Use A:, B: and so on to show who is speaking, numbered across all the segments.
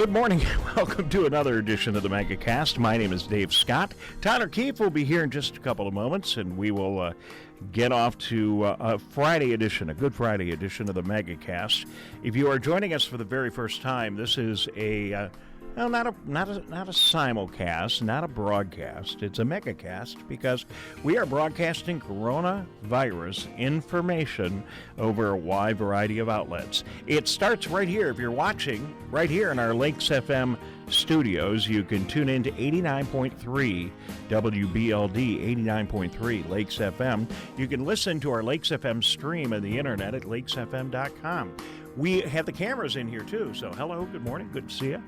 A: Good morning. Welcome to another edition of the Megacast. My name is Dave Scott. Tyler Keefe will be here in just a couple of moments, and we will get off to a Friday edition, a Good Friday edition of the Megacast. If you are joining us for the very first time, this is not a simulcast, not a broadcast. It's a megacast because we are broadcasting coronavirus information over a wide variety of outlets. It starts right here. If you're watching right here in our Lakes FM studios, you can tune in to 89.3 WBLD, 89.3 Lakes FM. You can listen to our Lakes FM stream on the internet at lakesfm.com. We have the cameras in here, too, so hello, good morning, good to see you.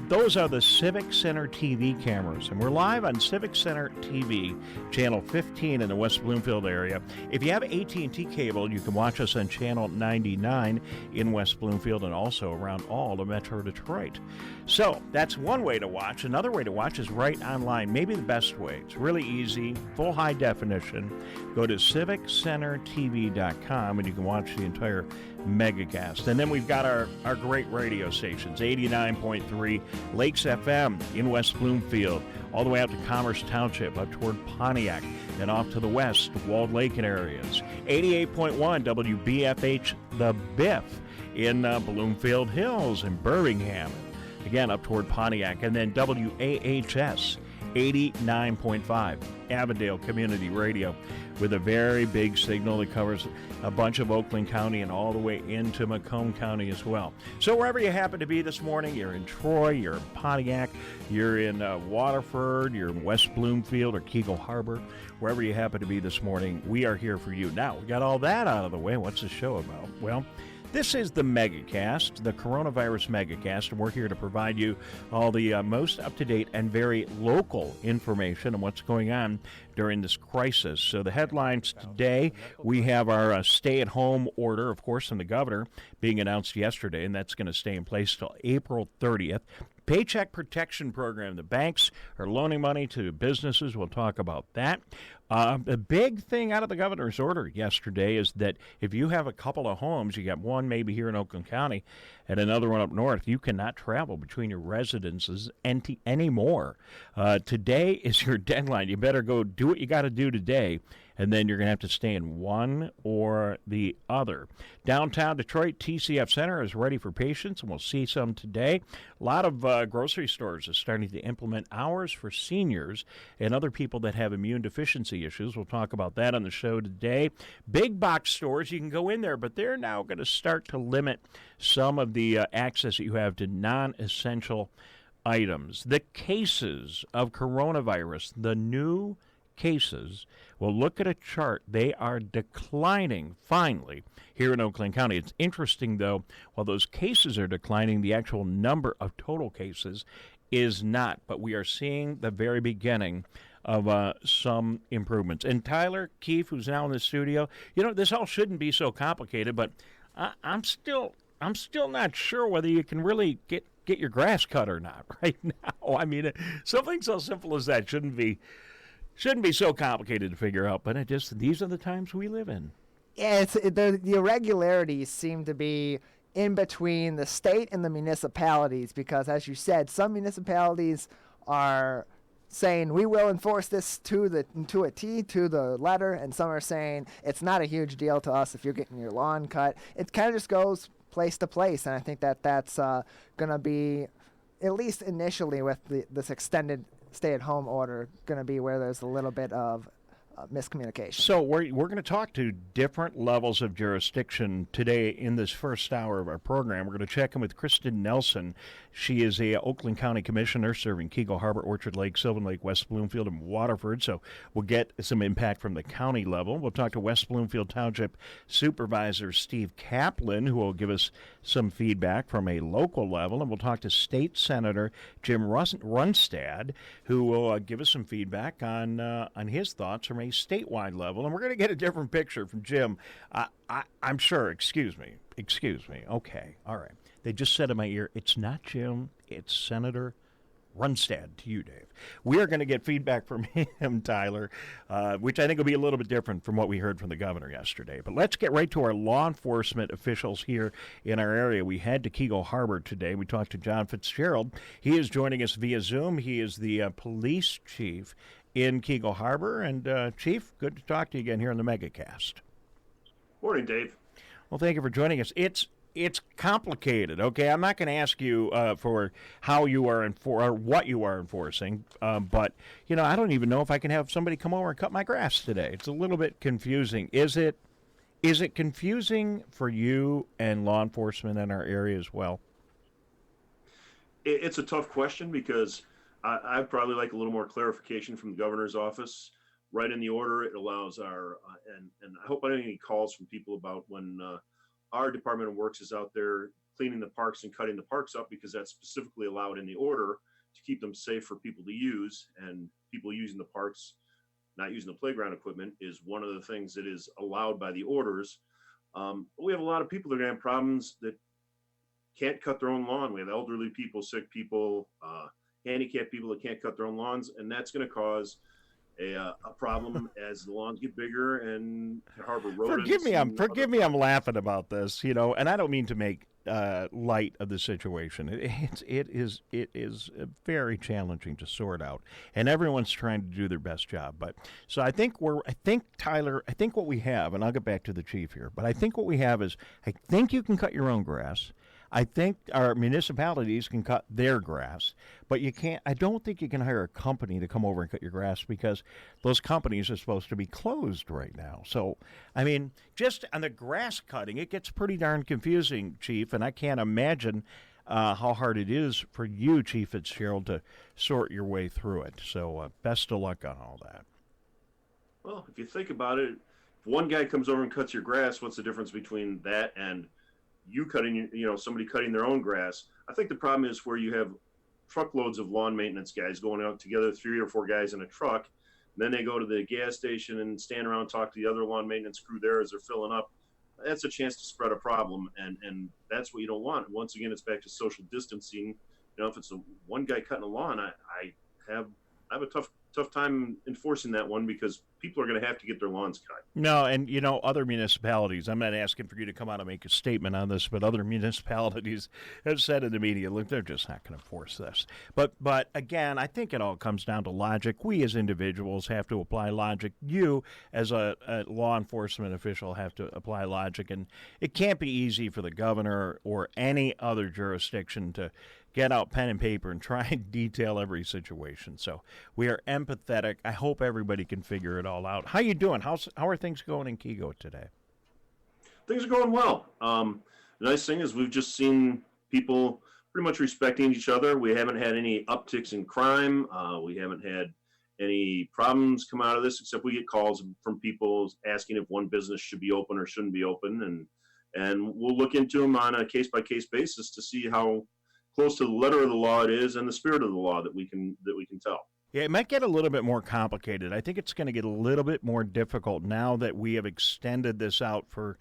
A: Those are the Civic Center TV cameras, and we're live on Civic Center TV, channel 15 in the West Bloomfield area. If you have AT&T cable, you can watch us on channel 99 in West Bloomfield and also around all of Metro Detroit. So that's one way to watch. Another way to watch is right online, maybe the best way. It's really easy, full high definition. Go to civiccentertv.com and you can watch the entire Megacast. And then we've got our great radio stations, 89.3 Lakes FM in West Bloomfield, all the way out to Commerce Township, up toward Pontiac, and off to the west, Walled Lake and areas. 88.1 WBFH The Biff in Bloomfield Hills and Birmingham, again up toward Pontiac, and then WAHS 89.5 Avondale Community Radio with a very big signal that covers a bunch of Oakland County and all the way into Macomb County as well. So wherever you happen to be this morning, you're in Troy, you're in Pontiac, you're in Waterford, you're in West Bloomfield or Keegle Harbor, wherever you happen to be this morning, we are here for you. Now, we got all that out of the way. What's the show about? Well, this is the Megacast, the Coronavirus Megacast, and we're here to provide you all the most up-to-date and very local information on what's going on during this crisis. So the headlines today, we have our stay-at-home order, of course, from the governor being announced yesterday, and that's going to stay in place till April 30th. Paycheck Protection Program. The banks are loaning money to businesses. We'll talk about that. The big thing out of the governor's order yesterday is that if you have a couple of homes, you got one maybe here in Oakland County and another one up north, you cannot travel between your residences anymore. Today is your deadline. You better go do what you got to do today, and then you're going to have to stay in one or the other. Downtown Detroit TCF Center is ready for patients, and we'll see some today. A lot of grocery stores are starting to implement hours for seniors and other people that have immune deficiency issues. We'll talk about that on the show today. Big box stores, you can go in there, but they're now going to start to limit some of the access that you have to non-essential items. The cases of coronavirus, the new cases, we'll look at a chart. They are declining, finally, here in Oakland County. It's interesting, though, while those cases are declining, the actual number of total cases is not. But we are seeing the very beginning of some improvements. And Tyler Keefe, who's now in the studio, this all shouldn't be so complicated, but I'm still not sure whether you can really get your grass cut or not right now. I mean, something so simple as that shouldn't be so complicated to figure out, but these are the times we live in.
B: Yeah, the irregularities seem to be in between the state and the municipalities because, as you said, some municipalities are saying we will enforce this to a T, to the letter, and some are saying it's not a huge deal to us if you're getting your lawn cut. It kind of just goes place to place, and I think that's going to be, at least initially with this extended stay-at-home order, going to be where there's a little bit of miscommunication.
A: So we're going to talk to different levels of jurisdiction today in this first hour of our program. We're going to check in with Kristen Nelson. She is a Oakland County Commissioner serving Keegle Harbor, Orchard Lake, Sylvan Lake, West Bloomfield, and Waterford. So we'll get some impact from the county level. We'll talk to West Bloomfield Township Supervisor Steve Kaplan, who will give us some feedback from a local level. And we'll talk to State Senator Jim Runestad, who will give us some feedback on his thoughts from a statewide level. And we're going to get a different picture from Jim. I'm sure. Excuse me. Okay. All right. They just said in my ear, it's not Jim, it's Senator Runestad. To you, Dave. We are going to get feedback from him, Tyler, which I think will be a little bit different from what we heard from the governor yesterday. But let's get right to our law enforcement officials here in our area. We head to Keego Harbor today. We talked to John Fitzgerald. He is joining us via Zoom. He is the police chief in Keego Harbor. And, Chief, good to talk to you again here on the Megacast.
C: Morning, Dave.
A: Well, thank you for joining us. It's complicated, okay? I'm not going to ask you for how you are or what you are enforcing, but, I don't even know if I can have somebody come over and cut my grass today. It's a little bit confusing. Is it confusing for you and law enforcement in our area as well?
C: It's a tough question because I'd probably like a little more clarification from the governor's office. Right in the order, it allows our, and I hope I don't get any calls from people about when our Department of Works is out there cleaning the parks and cutting the parks up, because that's specifically allowed in the order to keep them safe for people to use, and people using the parks, not using the playground equipment, is one of the things that is allowed by the orders. We have a lot of people that are going to have problems that can't cut their own lawn. We have elderly people, sick people, handicapped people that can't cut their own lawns, and that's going to cause a problem as the lawns get bigger and harbor rodents.
A: Forgive me, I'm laughing about this, and I don't mean to make light of the situation. It is very challenging to sort out, and everyone's trying to do their best job. But so I think Tyler, what we have, and I'll get back to the chief here, but I think what we have is, I think you can cut your own grass. I think our municipalities can cut their grass, but you can't. I don't think you can hire a company to come over and cut your grass, because those companies are supposed to be closed right now. So, I mean, just on the grass cutting, it gets pretty darn confusing, Chief, and I can't imagine how hard it is for you, Chief Fitzgerald, to sort your way through it. So, best of luck on all that.
C: Well, if you think about it, if one guy comes over and cuts your grass, what's the difference between that and you cutting, somebody cutting their own grass? I think the problem is where you have truckloads of lawn maintenance guys going out together, 3 or 4 guys in a truck. And then they go to the gas station and stand around and talk to the other lawn maintenance crew there as they're filling up. That's a chance to spread a problem, and that's what you don't want. Once again, it's back to social distancing. If it's one guy cutting a lawn, I have a tough time enforcing that one, because people are going to have to get their lawns cut.
A: No, and other municipalities, I'm not asking for you to come out and make a statement on this, but other municipalities have said in the media, look, they're just not going to enforce this. But again, I think it all comes down to logic. We as individuals have to apply logic. You as a law enforcement official have to apply logic, and it can't be easy for the governor or any other jurisdiction to get out pen and paper and try and detail every situation. So we are empathetic. I hope everybody can figure it all out. How you doing? How are things going in Keego today?
C: Things are going well. The nice thing is we've just seen people pretty much respecting each other. We haven't had any upticks in crime. We haven't had any problems come out of this, except we get calls from people asking if one business should be open or shouldn't be open. And we'll look into them on a case-by-case basis to see how close to the letter of the law it is and the spirit of the law that we can tell.
A: Yeah, it might get a little bit more complicated. I think it's going to get a little bit more difficult now that we have extended this out for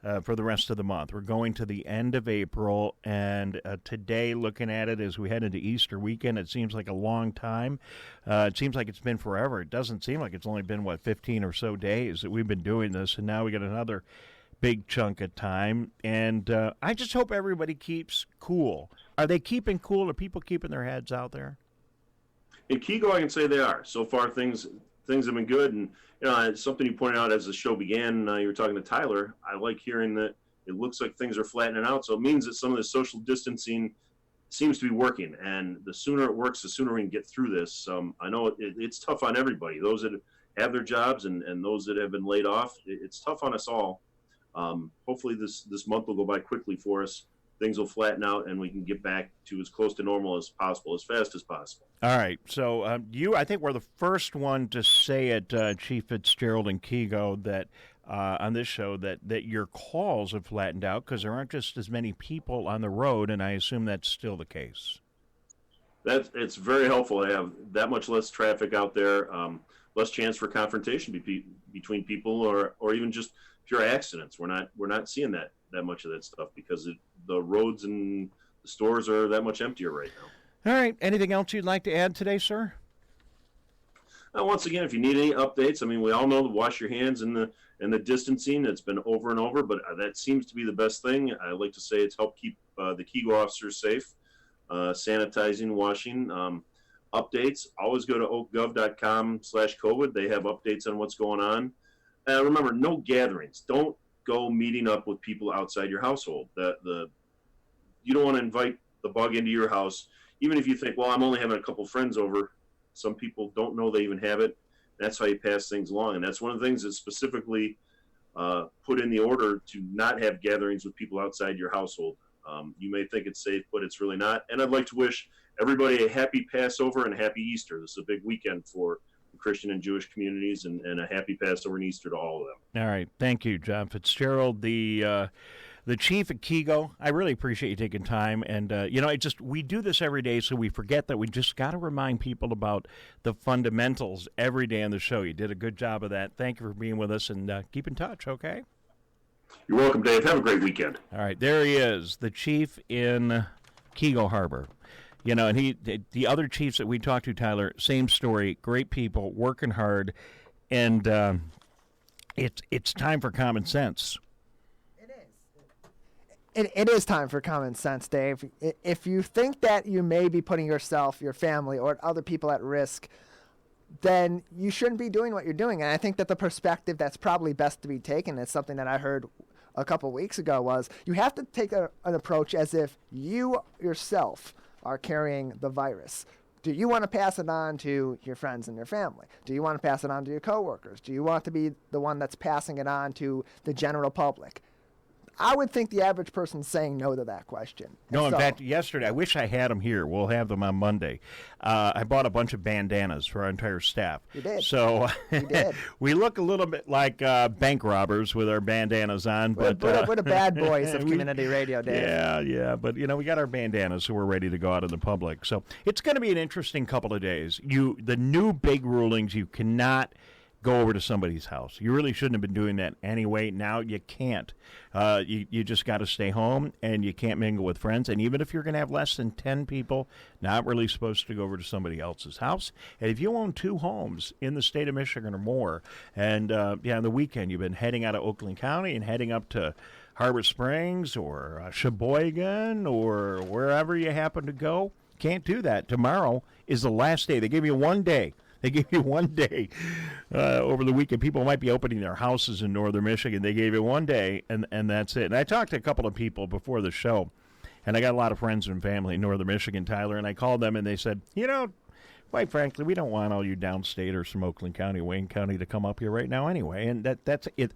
A: the rest of the month. We're going to the end of April, and today, looking at it as we head into Easter weekend, it seems like a long time. It seems like it's been forever. It doesn't seem like it's only been, 15 or so days that we've been doing this, and now we got another big chunk of time. And I just hope everybody keeps cool. Are they keeping cool? Are people keeping their heads out there?
C: In Keego, I can say they are. So far, things have been good. And it's something you pointed out as the show began. You were talking to Tyler. I like hearing that it looks like things are flattening out. So it means that some of the social distancing seems to be working. And the sooner it works, the sooner we can get through this. I know it's tough on everybody. Those that have their jobs and those that have been laid off. It's tough on us all. Hopefully this month will go by quickly for us. Things will flatten out, and we can get back to as close to normal as possible, as fast as possible.
A: All right. So I think we're the first one to say it, Chief Fitzgerald and Keego, that on this show that your calls have flattened out because there aren't just as many people on the road, and I assume that's still the case.
C: It's very helpful to have that much less traffic out there, less chance for confrontation between people, or even just pure accidents. We're not seeing that much of that stuff because the roads and the stores are that much emptier right now.
A: All right. Anything else you'd like to add today, sir?
C: Once again, if you need any updates, I mean, we all know to wash your hands and the distancing. It's been over and over, but that seems to be the best thing. I like to say it's helped keep the KEGO officers safe. Sanitizing, washing. Updates, always go to oakgov.com/COVID. They have updates on what's going on. Remember, no gatherings. Don't go meeting up with people outside your household. You don't want to invite the bug into your house, even if you think, well, I'm only having a couple friends over. Some people don't know they even have it. That's how you pass things along. And that's one of the things that's specifically put in the order to not have gatherings with people outside your household. You may think it's safe, but it's really not. And I'd like to wish everybody a happy Passover and a happy Easter. This is a big weekend for the Christian and Jewish communities, and a happy Passover and Easter to all of them.
A: All right. Thank you, John Fitzgerald, the chief at KEGO. I really appreciate you taking time. And, we do this every day, so we forget that we just got to remind people about the fundamentals every day on the show. You did a good job of that. Thank you for being with us, and keep in touch, okay?
C: You're welcome, Dave. Have a great weekend.
A: All right. There he is, the chief in KEGO Harbor. And the other chiefs that we talked to, Tyler, same story, great people, working hard, and it's time for common sense.
B: It is time for common sense, Dave. If you think that you may be putting yourself, your family, or other people at risk, then you shouldn't be doing what you're doing. And I think that the perspective that's probably best to be taken, is something that I heard a couple weeks ago, was you have to take an approach as if you yourself are carrying the virus. Do you want to pass it on to your friends and your family? Do you want to pass it on to your coworkers? Do you want to be the one that's passing it on to the general public? I would think the average person's saying no to that question.
A: No, in fact, yesterday, I wish I had them here. We'll have them on Monday. I bought a bunch of bandanas for our entire staff.
B: You did.
A: So
B: you did.
A: We look a little bit like bank robbers with our bandanas on.
B: We're the bad boys of community radio, Dave.
A: Yeah. But, we got our bandanas, so we're ready to go out in the public. So it's going to be an interesting couple of days. The new big rulings, you cannot go over to somebody's house. You really shouldn't have been doing that anyway. Now you can't. You just got to stay home, and you can't mingle with friends. And even if you're going to have less than 10 people, not really supposed to go over to somebody else's house. And if you own 2 homes in the state of Michigan or more, and on the weekend you've been heading out of Oakland County and heading up to Harbor Springs or Sheboygan or wherever you happen to go, can't do that. Tomorrow is the last day. They give you 1 day. They gave you 1 day over the weekend. People might be opening their houses in northern Michigan. They gave you 1 day, and that's it. And I talked to a couple of people before the show, and I got a lot of friends and family in northern Michigan, Tyler, and I called them, and they said, quite frankly, we don't want all you downstaters from Oakland County, Wayne County to come up here right now anyway. And that's it.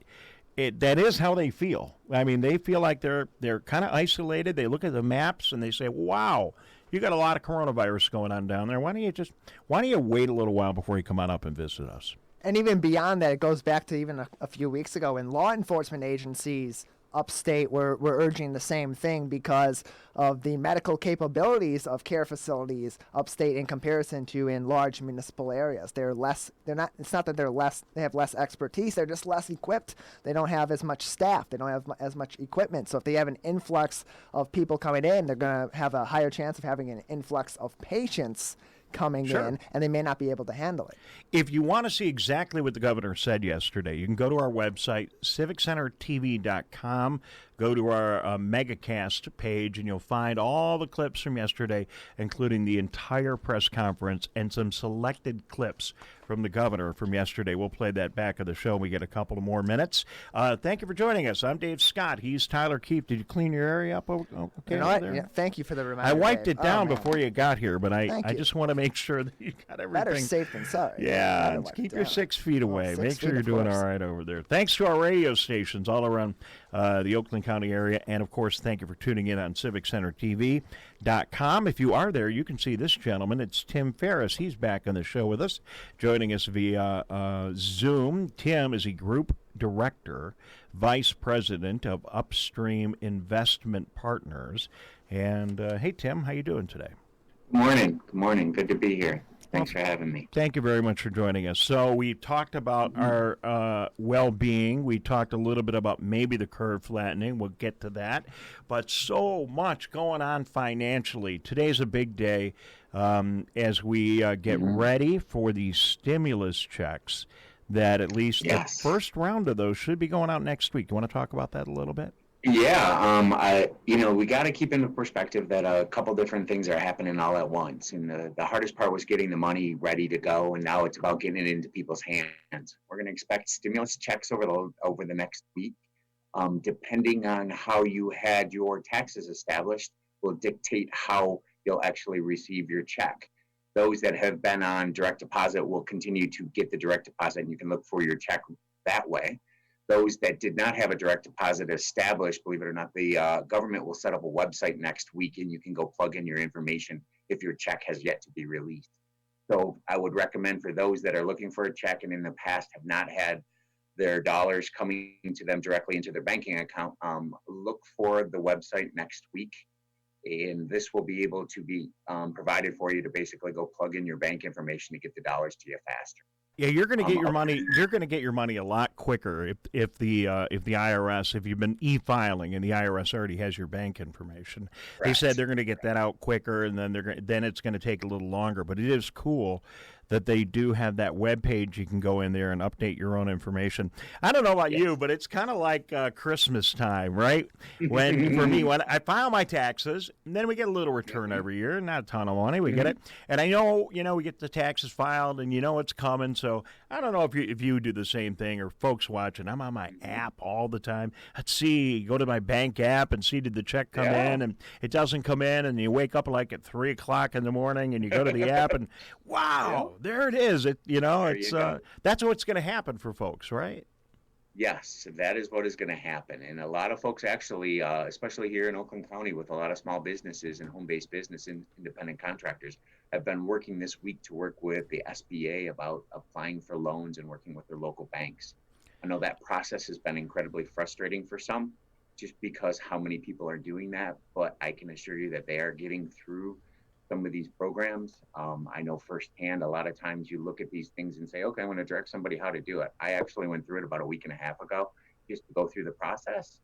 A: That is how they feel. I mean, they feel like they're kind of isolated. They look at the maps, and they say, wow, you got a lot of coronavirus going on down there. Why don't you wait a little while before you come on up and visit us?
B: And even beyond that, it goes back to even a few weeks ago when law enforcement agencies upstate were urging the same thing because of the medical capabilities of care facilities upstate in comparison to in large municipal areas. It's not that they have less expertise, they're just less equipped. They don't have as much staff, they don't have as much equipment. So if they have an influx of people coming in, they're going to have a higher chance of having an influx of patients coming in, and they may not be able to handle it.
A: If you want to see exactly what the governor said yesterday, you can go to our website, civiccentertv.com. Go to our Megacast page, and you'll find all the clips from yesterday, including the entire press conference and some selected clips from the governor from yesterday. We'll play that back of the show. We get a couple of more minutes. Thank you for joining us. I'm Dave Scott. He's Tyler Keefe. Did you clean your area up? Okay,
B: Yeah, thank you for the reminder.
A: I wiped
B: Dave.
A: it down before you got here, but I just want to make sure that you got everything.
B: Better safe than sorry.
A: Yeah, keep your 6 feet away. Make sure you're doing all right over there. Thanks to our radio stations all around the Oakland County area. And, of course, thank you for tuning in on CivicCenterTV.com. If you are there, you can see this gentleman. It's Tim Farris. He's back on the show with us, joining us via Zoom. Tim is a group director, vice president of Upstream Investment Partners. And, hey, Tim, how you doing today?
D: Good morning. Good morning. Good to be here. Thanks for having me.
A: Thank you very much for joining us. So we talked about our well-being. We talked a little bit about maybe the curve flattening. We'll get to that. But so much going on financially. Today's a big day as we get ready for these stimulus checks that at least the first round of those should be going out next week. Do you want to talk about that a little bit?
D: Yeah, we got to keep into perspective that a couple different things are happening all at once. And the hardest part was getting the money ready to go, and now it's about getting it into people's hands. We're going to expect stimulus checks over the next week. Depending on how you had your taxes established will dictate how you'll actually receive your check. Those that have been on direct deposit will continue to get the direct deposit, and you can look for your check that way. Those that did not have a direct deposit established, believe it or not, the government will set up a website next week, and you can go plug in your information if your check has yet to be released. So I would recommend for those that are looking for a check and in the past have not had their dollars coming to them directly into their banking account, look for the website next week. And this will be able to be provided for you to basically go plug in your bank information to get the dollars to you faster.
A: Yeah, you're going to get your money. You're going to get your money a lot quicker if the IRS, if you've been e-filing and the IRS already has your bank information. Correct. They said they're going to get that out quicker, and then it's going to take a little longer. But it is cool that they do have that web page. You can go in there and update your own information. I don't know about you, but it's kind of like Christmas time, right? For me, when I file my taxes, and then we get a little return every year, not a ton of money, we get it. And I know, we get the taxes filed, and it's coming. So I don't know if you do the same thing, or folks watching. I'm on my app all the time. Go to my bank app and see, did the check come in? And it doesn't come in, and you wake up like at 3 o'clock in the morning, and you go to the app, and wow. There it is. That's what's going to happen for folks, right?
D: Yes, that is what is going to happen. And a lot of folks actually, especially here in Oakland County with a lot of small businesses and home-based business and independent contractors, have been working this week to work with the SBA about applying for loans and working with their local banks. I know that process has been incredibly frustrating for some just because how many people are doing that, but I can assure you that they are getting through some of these programs. I know firsthand, a lot of times you look at these things and say, okay, I want to direct somebody how to do it. I actually went through it about a week and a half ago just to go through the process.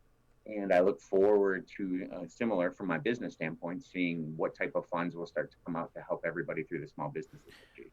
D: And I look forward to similar from my business standpoint, seeing what type of funds will start to come out to help everybody through the small business.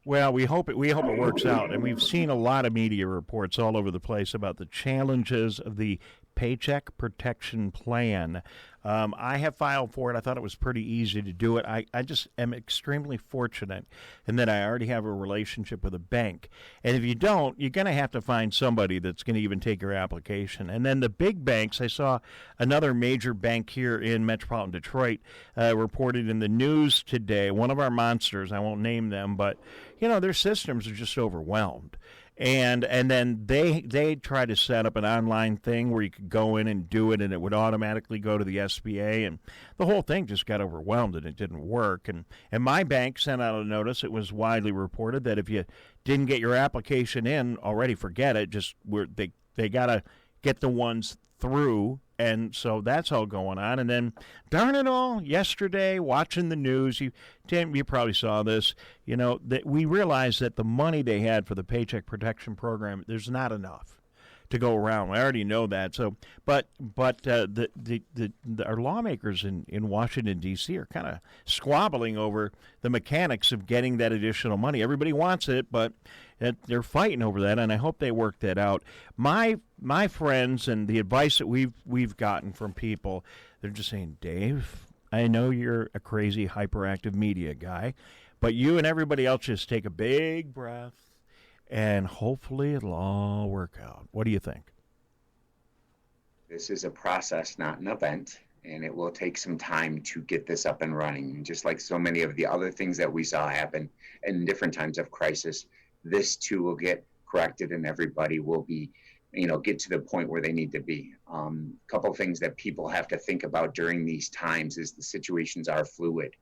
A: Well, we hope it works out. And we've seen a lot of media reports all over the place about the challenges of the Paycheck Protection Plan. I have filed for it. I thought it was pretty easy to do it. I just am extremely fortunate in that I already have a relationship with a bank. And if you don't, you're going to have to find somebody that's going to even take your application. And then the big banks, I saw another major bank here in metropolitan Detroit reported in the news today, one of our monsters, I won't name them, but, their systems are just overwhelmed. And then they try to set up an online thing where you could go in and do it, and it would automatically go to the SBA, and the whole thing just got overwhelmed, and it didn't work. And my bank sent out a notice. It was widely reported that if you didn't get your application in already, forget it. They got to get the ones through. And so that's all going on. And then, darn it all, yesterday, watching the news, Tim, you probably saw this, that we realized that the money they had for the Paycheck Protection Program, there's not enough to go around. I already know that. So, but our lawmakers in Washington, D.C. are kind of squabbling over the mechanics of getting that additional money. Everybody wants it, but they're fighting over that, and I hope they work that out. My friends and the advice that we've gotten from people, they're just saying, Dave, I know you're a crazy hyperactive media guy, but you and everybody else just take a big breath, and hopefully it'll all work out. What do you think?
D: This is a process, not an event, and it will take some time to get this up and running. And just like so many of the other things that we saw happen in different times of crisis, this too will get corrected, and everybody will be, get to the point where they need to be. A couple of things that people have to think about during these times is the situations are fluid.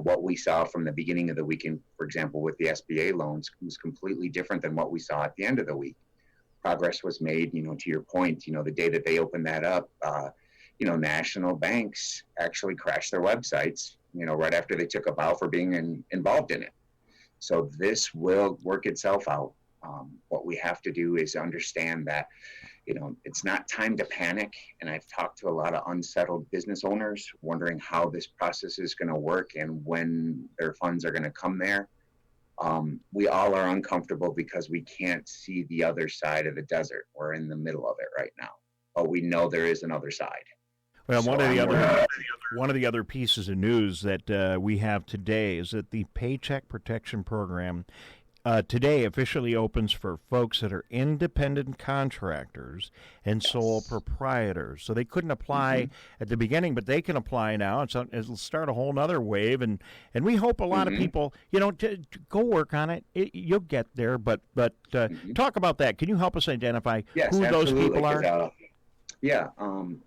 D: What we saw from the beginning of the weekend, for example, with the SBA loans was completely different than what we saw at the end of the week. Progress was made, to your point, the day that they opened that up, national banks actually crashed their websites, right after they took a bow for being involved in it. So this will work itself out. What we have to do is understand that, it's not time to panic. And I've talked to a lot of unsettled business owners wondering how this process is going to work and when their funds are going to come there. We all are uncomfortable because we can't see the other side of the desert. We're in the middle of it right now, but we know there is another side.
A: Well, one of the other pieces of news that we have today is that the Paycheck Protection Program today officially opens for folks that are independent contractors and sole proprietors. So they couldn't apply at the beginning, but they can apply now. It'll start a whole other wave, and we hope a lot of people, to go work on it. You'll get there, but talk about that. Can you help us identify who those people are?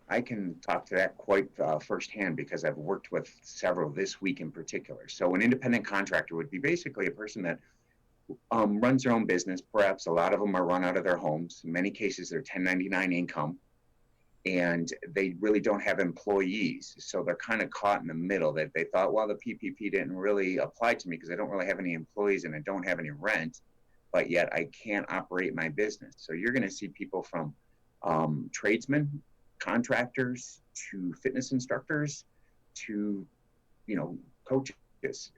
D: I can talk to that quite firsthand because I've worked with several this week in particular. So an independent contractor would be basically a person that runs their own business. Perhaps a lot of them are run out of their homes. In many cases, they're 1099 income, and they really don't have employees. So they're kind of caught in the middle that they thought, well, the PPP didn't really apply to me because I don't really have any employees and I don't have any rent, but yet I can't operate my business. So you're going to see people from tradesmen, contractors, to fitness instructors, to, coaches.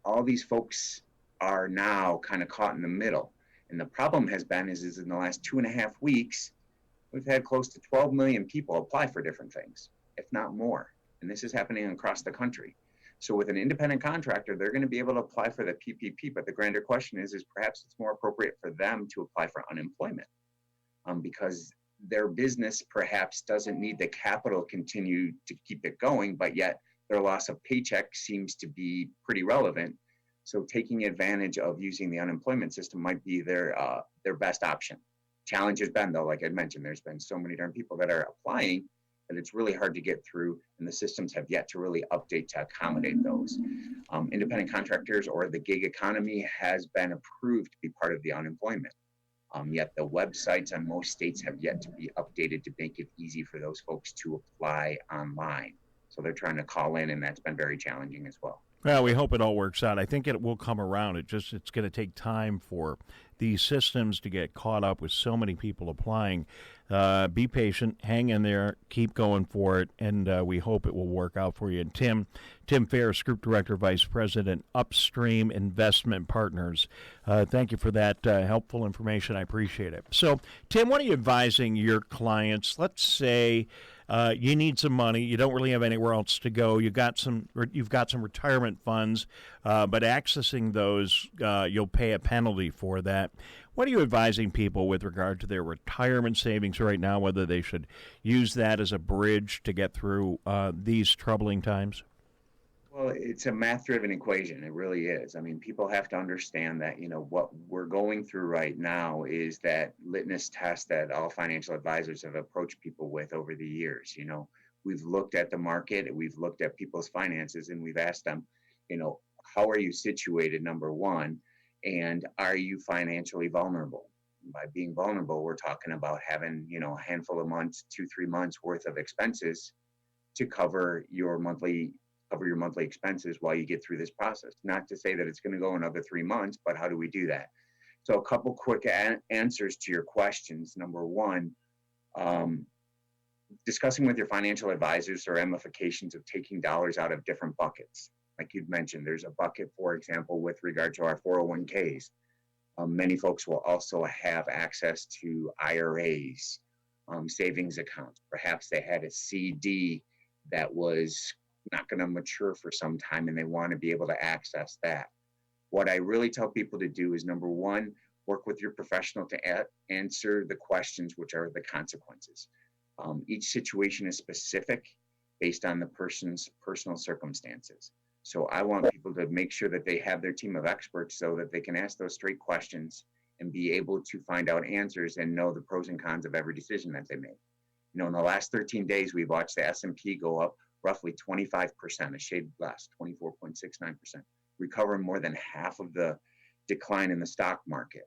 D: All these folks are now kind of caught in the middle. And the problem has been is in the last 2.5 weeks, we've had close to 12 million people apply for different things, if not more. And this is happening across the country. So with an independent contractor, they're going to be able to apply for the PPP. But the grander question is perhaps it's more appropriate for them to apply for unemployment because their business perhaps doesn't need the capital continue to keep it going, but yet their loss of paycheck seems to be pretty relevant. So taking advantage of using the unemployment system might be their best option. Challenge has been, though, like I mentioned, there's been so many darn people that are applying that it's really hard to get through, and the systems have yet to really update to accommodate those. Independent contractors or the gig economy has been approved to be part of the unemployment. Yet the websites on most states have yet to be updated to make it easy for those folks to apply online. So they're trying to call in, and that's been very challenging as well.
A: Well, we hope it all works out. I think it will come around. It's going to take time for these systems to get caught up with so many people applying. Be patient, hang in there, keep going for it, and we hope it will work out for you. And Tim Farris, Group Director, Vice President, Upstream Investment Partners. Thank you for that helpful information. I appreciate it. So, Tim, what are you advising your clients? Let's say you need some money. You don't really have anywhere else to go. You've got some retirement funds, but accessing those, you'll pay a penalty for that. What are you advising people with regard to their retirement savings right now, whether they should use that as a bridge to get through these troubling times?
D: Well, it's a math-driven equation. It really is. I mean, people have to understand that, what we're going through right now is that litmus test that all financial advisors have approached people with over the years. We've looked at the market, we've looked at people's finances, and we've asked them, how are you situated, number one, and are you financially vulnerable? By being vulnerable, we're talking about having, a handful of months, 2-3 months worth of expenses to cover your monthly expenses while you get through this process. Not to say that it's going to go another 3 months, but how do we do that? So a couple quick answers to your questions. Number one, discussing with your financial advisors or ramifications of taking dollars out of different buckets. Like you'd mentioned, there's a bucket, for example, with regard to our 401ks. Many folks will also have access to IRAs, savings accounts. Perhaps they had a CD that was not going to mature for some time and they want to be able to access that. What I really tell people to do is, number one, work with your professional to answer the questions, which are the consequences. Each situation is specific based on the person's personal circumstances. So I want people to make sure that they have their team of experts so that they can ask those straight questions and be able to find out answers and know the pros and cons of every decision that they make. In the last 13 days, we've watched the S&P go up roughly 25%, a shade less, 24.69%, recovering more than half of the decline in the stock market.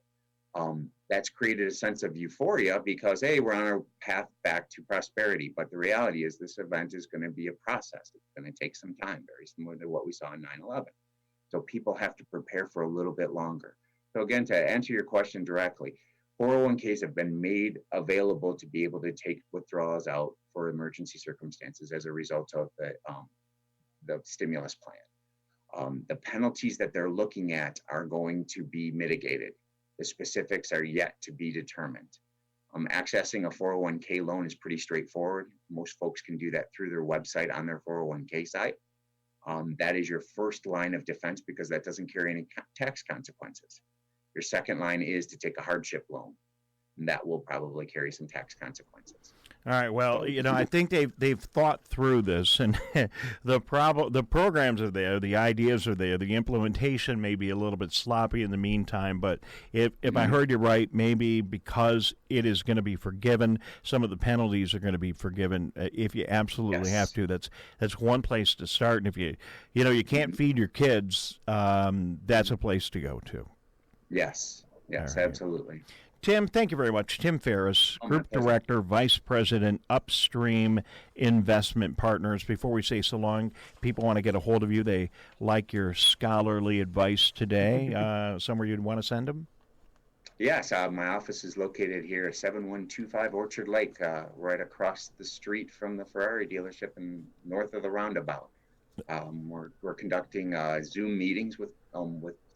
D: That's created a sense of euphoria because, hey, we're on our path back to prosperity. But the reality is this event is going to be a process. It's going to take some time, very similar to what we saw in 9/11. So people have to prepare for a little bit longer. So again, to answer your question directly, 401ks have been made available to be able to take withdrawals out for emergency circumstances as a result of the stimulus plan. The penalties that they're looking at are going to be mitigated. The specifics are yet to be determined. Accessing a 401k loan is pretty straightforward. Most folks can do that through their website on their 401k site. That is your first line of defense because that doesn't carry any tax consequences. Your second line is to take a hardship loan, and that will probably carry some tax consequences.
A: All right. Well, I think they've thought through this, and the programs are there, the ideas are there, the implementation may be a little bit sloppy in the meantime. But if I heard you right, maybe because it is going to be forgiven, some of the penalties are going to be forgiven. If you absolutely have to, that's one place to start. And if you can't feed your kids, that's a place to go to.
D: Yes, right. Absolutely.
A: Tim, thank you very much. Tim Farris, Group Director, Vice President, Upstream Investment Partners. Before we say so long, people want to get a hold of you. They like your scholarly advice today. Somewhere you'd want to send them?
D: Yes, my office is located here at 7125 Orchard Lake, right across the street from the Ferrari dealership and north of the roundabout. We're conducting Zoom meetings with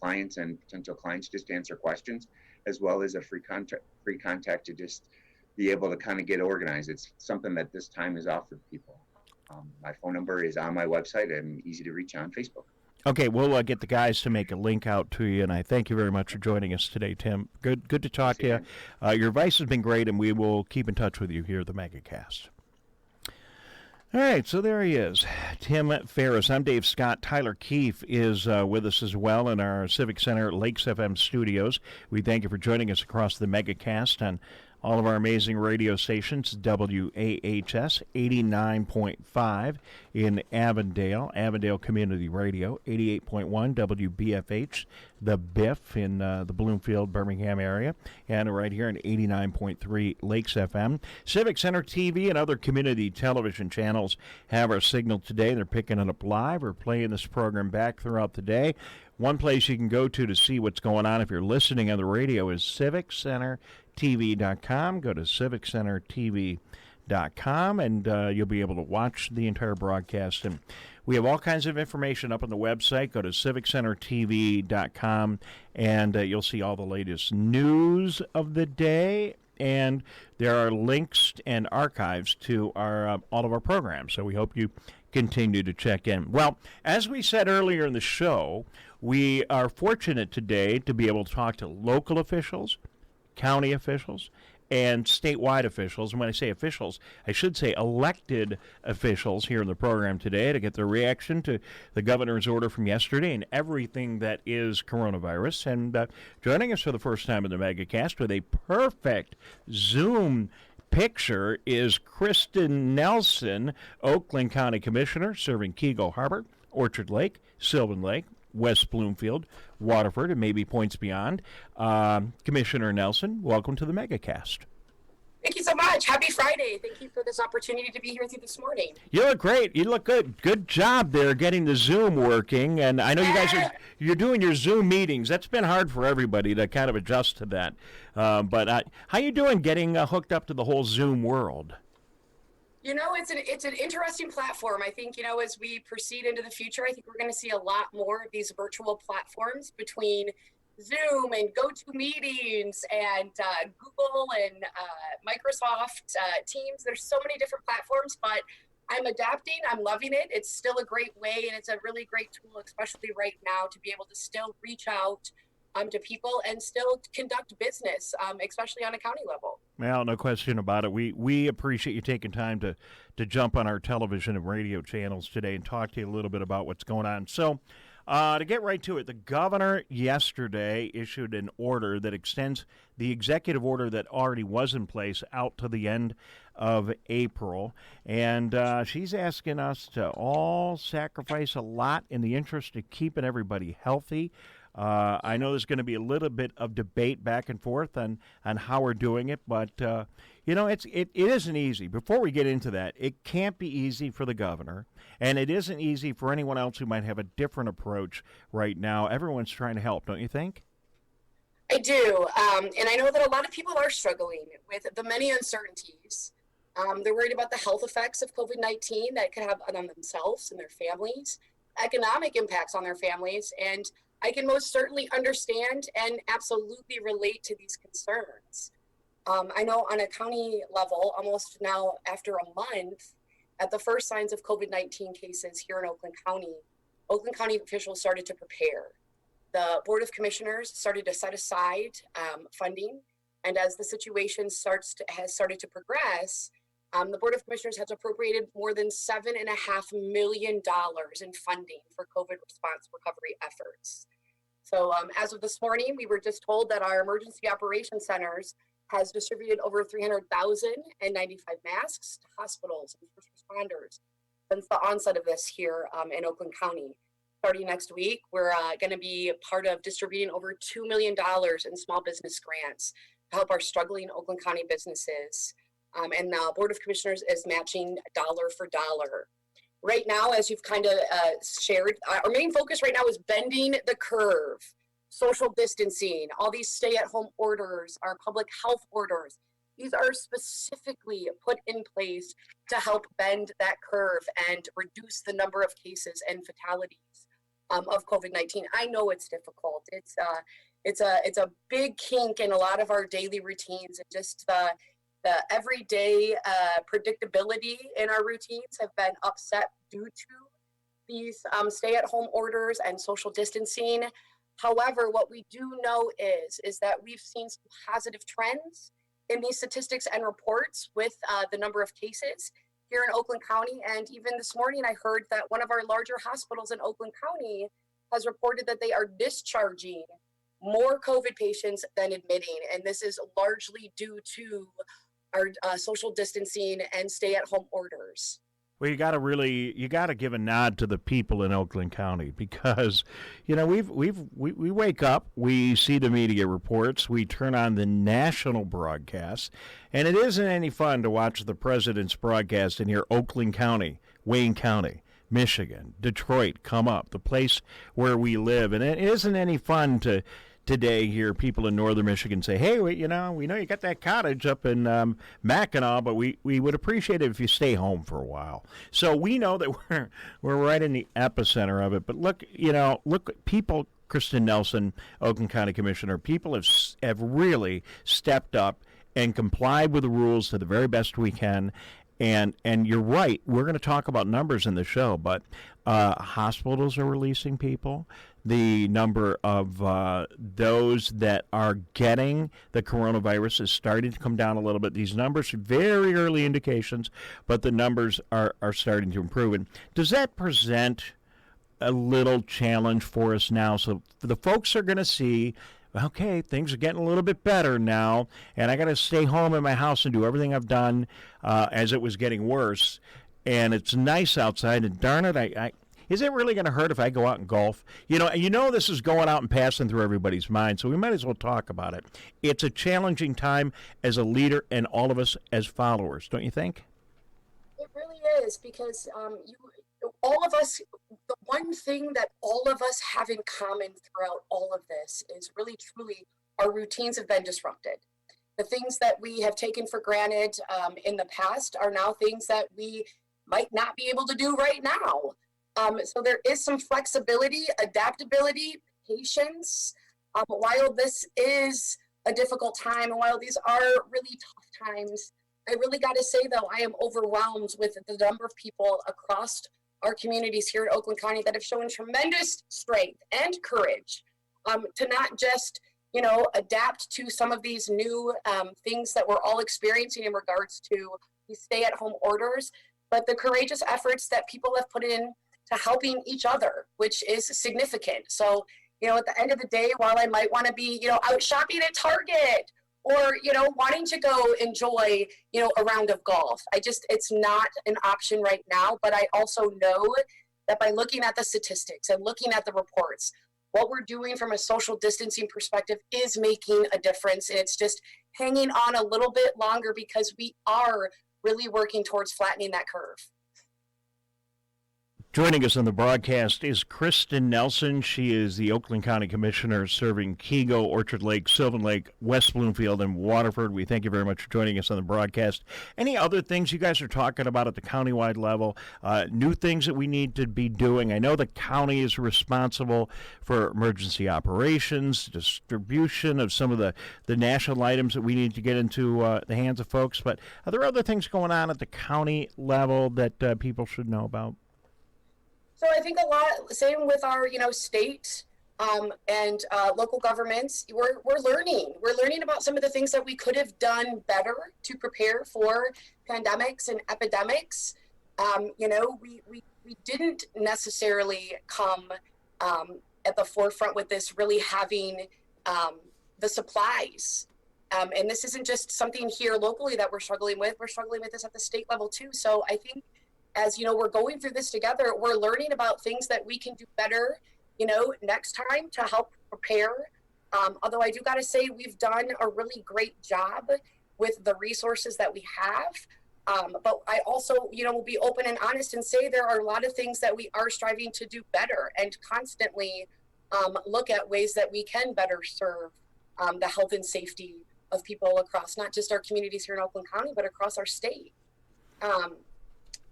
D: clients and potential clients just to answer questions, as well as a free contact to just be able to kind of get organized. It's something that this time is offered people. My phone number is on my website and easy to reach on Facebook.
A: Okay, we'll get the guys to make a link out to you, and I thank you very much for joining us today, Tim. Good to talk to you. Your advice has been great, and we will keep in touch with you here at the Megacast. All right, so there he is, Tim Farris. I'm Dave Scott. Tyler Keefe is with us as well in our Civic Center Lakes FM studios. We thank you for joining us across the Megacast on all of our amazing radio stations, WAHS 89.5 in Avondale Community Radio, 88.1 WBFH, the Biff in the Bloomfield, Birmingham area, and right here in 89.3 Lakes FM. Civic Center TV and other community television channels have our signal today. They're picking it up live or playing this program back throughout the day. One place you can go to see what's going on if you're listening on the radio is CivicCenterTV.com. Go to CivicCenterTV.com, and you'll be able to watch the entire broadcast. And we have all kinds of information up on the website. Go to CivicCenterTV.com, and you'll see all the latest news of the day. And there are links and archives to our all of our programs. So we hope you continue to check in. Well, as we said earlier in the show, we are fortunate today to be able to talk to local officials, county officials, and statewide officials. And when I say officials, I should say elected officials here in the program today to get their reaction to the governor's order from yesterday and everything that is coronavirus. And joining us for the first time in the Megacast with a perfect Zoom picture is Kristen Nelson, Oakland County Commissioner, serving Keego Harbor, Orchard Lake, Sylvan Lake, West Bloomfield, Waterford, and maybe points beyond. Commissioner Nelson, welcome to the Megacast.
E: Thank you so much. Happy Friday. Thank you for this opportunity to be here with you this morning.
A: You look great. You look good. Good job there getting the Zoom working. And I know you guys you're doing your Zoom meetings. That's been hard for everybody to kind of adjust to that. But how you doing getting hooked up to the whole Zoom world?
E: You know, it's an interesting platform. I think, as we proceed into the future, I think we're going to see a lot more of these virtual platforms between Zoom and GoToMeetings and Google and Microsoft Teams. There's so many different platforms, but I'm adapting. I'm loving it. It's still a great way, and it's a really great tool, especially right now, to be able to still reach out to people and still conduct business, especially on a county level.
A: Well, no question about it. We appreciate you taking time to jump on our television and radio channels today and talk to you a little bit about what's going on. So to get right to it, the governor yesterday issued an order that extends the executive order that already was in place out to the end of April. And she's asking us to all sacrifice a lot in the interest of keeping everybody healthy. I know there's going to be a little bit of debate back and forth on how we're doing it, but it isn't easy. Before we get into that, it can't be easy for the governor, and it isn't easy for anyone else who might have a different approach right now. Everyone's trying to help, don't you think?
E: I do, and I know that a lot of people are struggling with the many uncertainties. They're worried about the health effects of COVID-19 that it could have on themselves and their families, economic impacts on their families, and I can most certainly understand and absolutely relate to these concerns. I know on a county level, almost now after a month, at the first signs of COVID-19 cases here in Oakland County officials started to prepare. The Board of Commissioners started to set aside funding, and as the situation has started to progress, the Board of Commissioners has appropriated more than $7.5 million in funding for COVID response recovery efforts. So as of this morning, we were just told that our Emergency Operations Centers has distributed over 300,095 masks to hospitals and first responders since the onset of this here in Oakland County. Starting next week, we're going to be part of distributing over $2 million in small business grants to help our struggling Oakland County businesses. And the Board of Commissioners is matching dollar for dollar. Right now, as you've kind of shared, our main focus right now is bending the curve, social distancing, all these stay-at-home orders, our public health orders. These are specifically put in place to help bend that curve and reduce the number of cases and fatalities of COVID-19. I know it's difficult. It's a big kink in a lot of our daily routines, and just the everyday predictability in our routines have been upset due to these stay-at-home orders and social distancing. However, what we do know is that we've seen some positive trends in these statistics and reports with the number of cases here in Oakland County. And even this morning, I heard that one of our larger hospitals in Oakland County has reported that they are discharging more COVID patients than admitting. And this is largely due to our social distancing and stay-at-home orders.
A: Well, you got to give a nod to the people in Oakland County, because, we wake up, we see the media reports, we turn on the national broadcast, and it isn't any fun to watch the president's broadcast and hear Oakland County, Wayne County, Michigan, Detroit come up, the place where we live, and it isn't any fun to today hear people in northern Michigan say, hey, we know you got that cottage up in Mackinac, but we would appreciate it if you stay home for a while. So we know that we're right in the epicenter of it. But look, people, Kristen Nelson, Oakland County Commissioner, people have really stepped up and complied with the rules to the very best we can. And you're right, we're going to talk about numbers in the show, but hospitals are releasing people. The number of those that are getting the coronavirus is starting to come down a little bit. These numbers are very early indications, but the numbers are starting to improve. And does that present a little challenge for us now? So the folks are going to see, okay, things are getting a little bit better now, and I got to stay home in my house and do everything I've done as it was getting worse. And it's nice outside, and darn it, is it really going to hurt if I go out and golf? This is going out and passing through everybody's mind, so we might as well talk about it. It's a challenging time as a leader and all of us as followers, don't you think?
E: It really is, because all of us, the one thing that all of us have in common throughout all of this is really, truly, our routines have been disrupted. The things that we have taken for granted in the past are now things that we might not be able to do right now. So there is some flexibility, adaptability, patience. While this is a difficult time, and while these are really tough times, I really got to say, though, I am overwhelmed with the number of people across our communities here in Oakland County that have shown tremendous strength and courage to not just, adapt to some of these new things that we're all experiencing in regards to these stay-at-home orders, but the courageous efforts that people have put in to helping each other, which is significant. So, at the end of the day, while I might want to be, out shopping at Target or, wanting to go enjoy, a round of golf, it's not an option right now. But I also know that by looking at the statistics and looking at the reports, what we're doing from a social distancing perspective is making a difference. And it's just hanging on a little bit longer because we are really working towards flattening that curve.
A: Joining us on the broadcast is Kristen Nelson. She is the Oakland County Commissioner serving Kego, Orchard Lake, Sylvan Lake, West Bloomfield, and Waterford. We thank you very much for joining us on the broadcast. Any other things you guys are talking about at the countywide level, new things that we need to be doing? I know the county is responsible for emergency operations, distribution of some of the national items that we need to get into the hands of folks, but are there other things going on at the county level that people should know about?
E: So I think a lot, same with our, state and local governments, we're learning. We're learning about some of the things that we could have done better to prepare for pandemics and epidemics. We didn't necessarily come at the forefront with this really having the supplies. And this isn't just something here locally that we're struggling with. We're struggling with this at the state level too. So I think as we're going through this together, we're learning about things that we can do better, next time to help prepare. Although I do got to say we've done a really great job with the resources that we have. But I also, will be open and honest and say there are a lot of things that we are striving to do better and constantly look at ways that we can better serve the health and safety of people across not just our communities here in Oakland County, but across our state.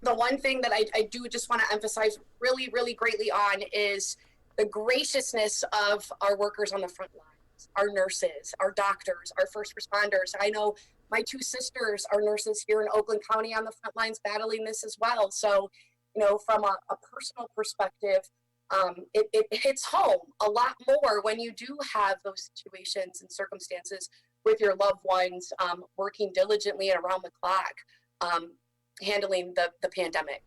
E: The one thing that I do just want to emphasize really, really greatly on is the graciousness of our workers on the front lines, our nurses, our doctors, our first responders. I know my two sisters are nurses here in Oakland County on the front lines battling this as well. So, from a personal perspective, it hits home a lot more when you do have those situations and circumstances with your loved ones working diligently and around the clock. Handling the pandemic.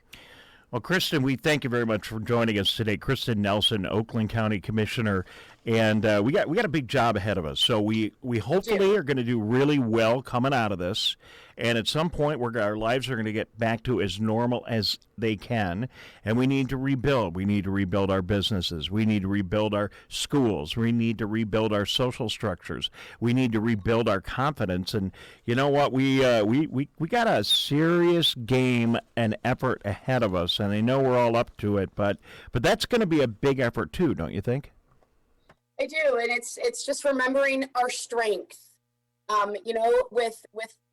A: Well, Kristen, we thank you very much for joining us today. Kristen Nelson, Oakland County Commissioner, and we got a big job ahead of us. So we hopefully are going to do really well coming out of this, and at some point our lives are going to get back to as normal as they can, and we need to rebuild. We need to rebuild our businesses. We need to rebuild our schools. We need to rebuild our social structures. We need to rebuild our confidence. And you know what? We got a serious game and effort ahead of us, and I know we're all up to it, but that's going to be a big effort too, don't you think?
E: I do, and it's just remembering our strength. With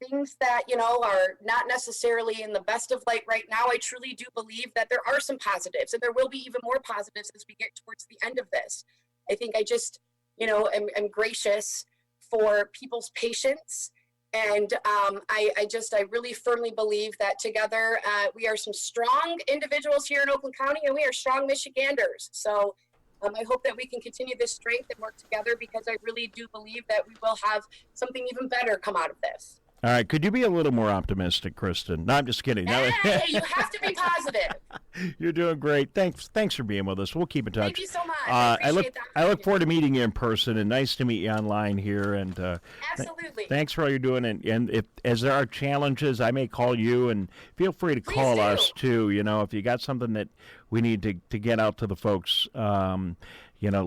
E: things that are not necessarily in the best of light right now, I truly do believe that there are some positives, and there will be even more positives as we get towards the end of this. I think I just am gracious for people's patience, and I really firmly believe that together we are some strong individuals here in Oakland County, and we are strong Michiganders. So I hope that we can continue this strength and work together, because I really do believe that we will have something even better come out of this.
A: All right. Could you be a little more optimistic, Kristen? No, I'm just kidding.
E: Hey, you have to be positive.
A: You're doing great. Thanks for being with us. We'll keep in touch.
E: Thank you so much. I
A: look forward to meeting you in person, and nice to meet you online here. And
E: absolutely.
A: Thanks for all you're doing. And as there are challenges, I may call you, and feel free to call us too. If you got something that we need to get out to the folks,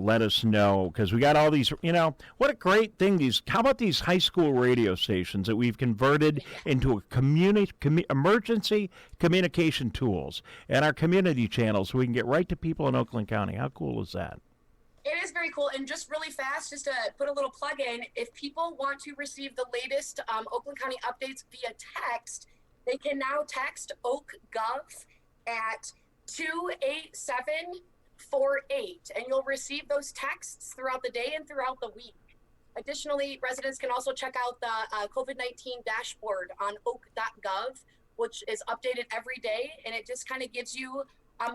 A: let us know, because we got all these, what a great thing. How about these high school radio stations that we've converted into a emergency communication tools, and our community channels, so we can get right to people in Oakland County. How cool is that?
E: It is very cool. And just really fast, just to put a little plug in, if people want to receive the latest Oakland County updates via text, they can now text OakGov at 28748, and you'll receive those texts throughout the day and throughout the week. Additionally, residents can also check out the COVID-19 dashboard on oak.gov, which is updated every day, and it just kind of gives you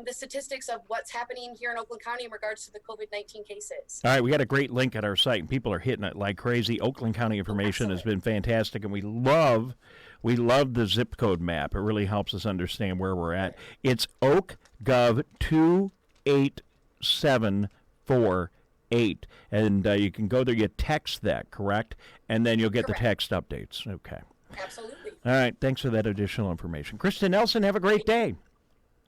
E: the statistics of what's happening here in Oakland County in regards to the COVID-19 cases.
A: All right, we got a great link at our site, and people are hitting it like crazy. Oakland County information has been fantastic, and we love the zip code map. It really helps us understand where we're at. It's OakGov 28748, and you can go there. You text that, correct? And then you'll get the text updates. Okay.
E: Absolutely.
A: All right, thanks for that additional information. Kristen Nelson, have a great day.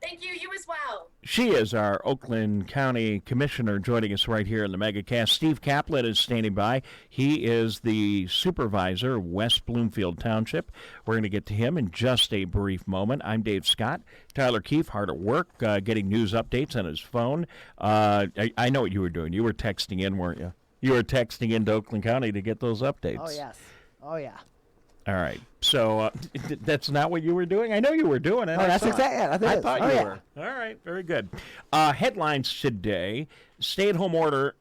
E: Thank you. You as well.
A: She is our Oakland County Commissioner joining us right here in the Megacast. Steve Kaplan is standing by. He is the supervisor of West Bloomfield Township. We're going to get to him in just a brief moment. I'm Dave Scott. Tyler Keefe, hard at work, getting news updates on his phone. I know what you were doing. You were texting in, weren't you? You were texting into Oakland County to get those updates.
B: Oh, yes. Oh, yeah.
A: All right. So that's not what you were doing? I know you were doing it.
B: Oh, that's exactly.
A: I thought you were. All right. Very good. Headlines today. Stay-at-home order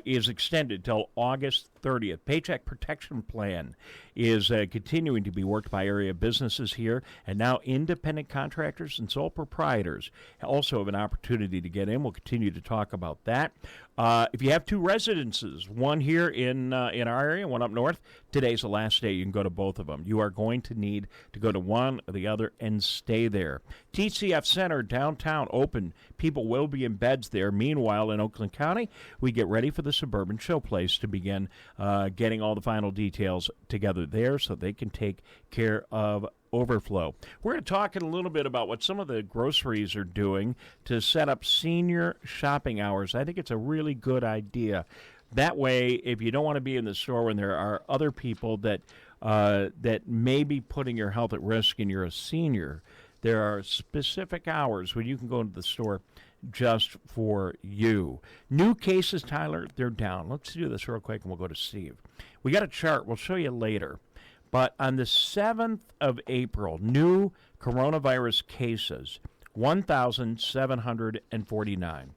A: is extended till August 30th. Paycheck Protection Plan is continuing to be worked by area businesses here, and now independent contractors and sole proprietors also have an opportunity to get in. We'll continue to talk about that. If you have two residences, one here in our area, one up north, today's the last day. You can go to both of them. You are going to need to go to one or the other and stay there. TCF Center downtown open. People will be in beds there. Meanwhile, in Oakland County, we get ready for the Suburban Showplace to begin getting all the final details together there so they can take care of overflow. We're going to talk in a little bit about what some of the groceries are doing to set up senior shopping hours. I think it's a really good idea. That way, if you don't want to be in the store when there are other people that may be putting your health at risk and you're a senior, there are specific hours when you can go into the store just for you. New cases, Tyler, they're down. Let's do this real quick and we'll go to Steve. We got a chart. We'll show you later. But on the 7th of April, new coronavirus cases, 1,749.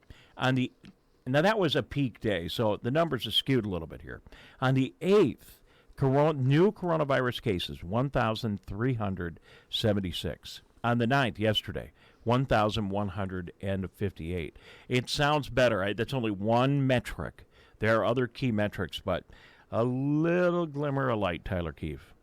A: Now, that was a peak day, so the numbers are skewed a little bit here. On the 8th, new coronavirus cases, 1,376. On the 9th, yesterday, 1,158. It sounds better, right? That's only one metric. There are other key metrics, but a little glimmer of light, Tyler Keefe.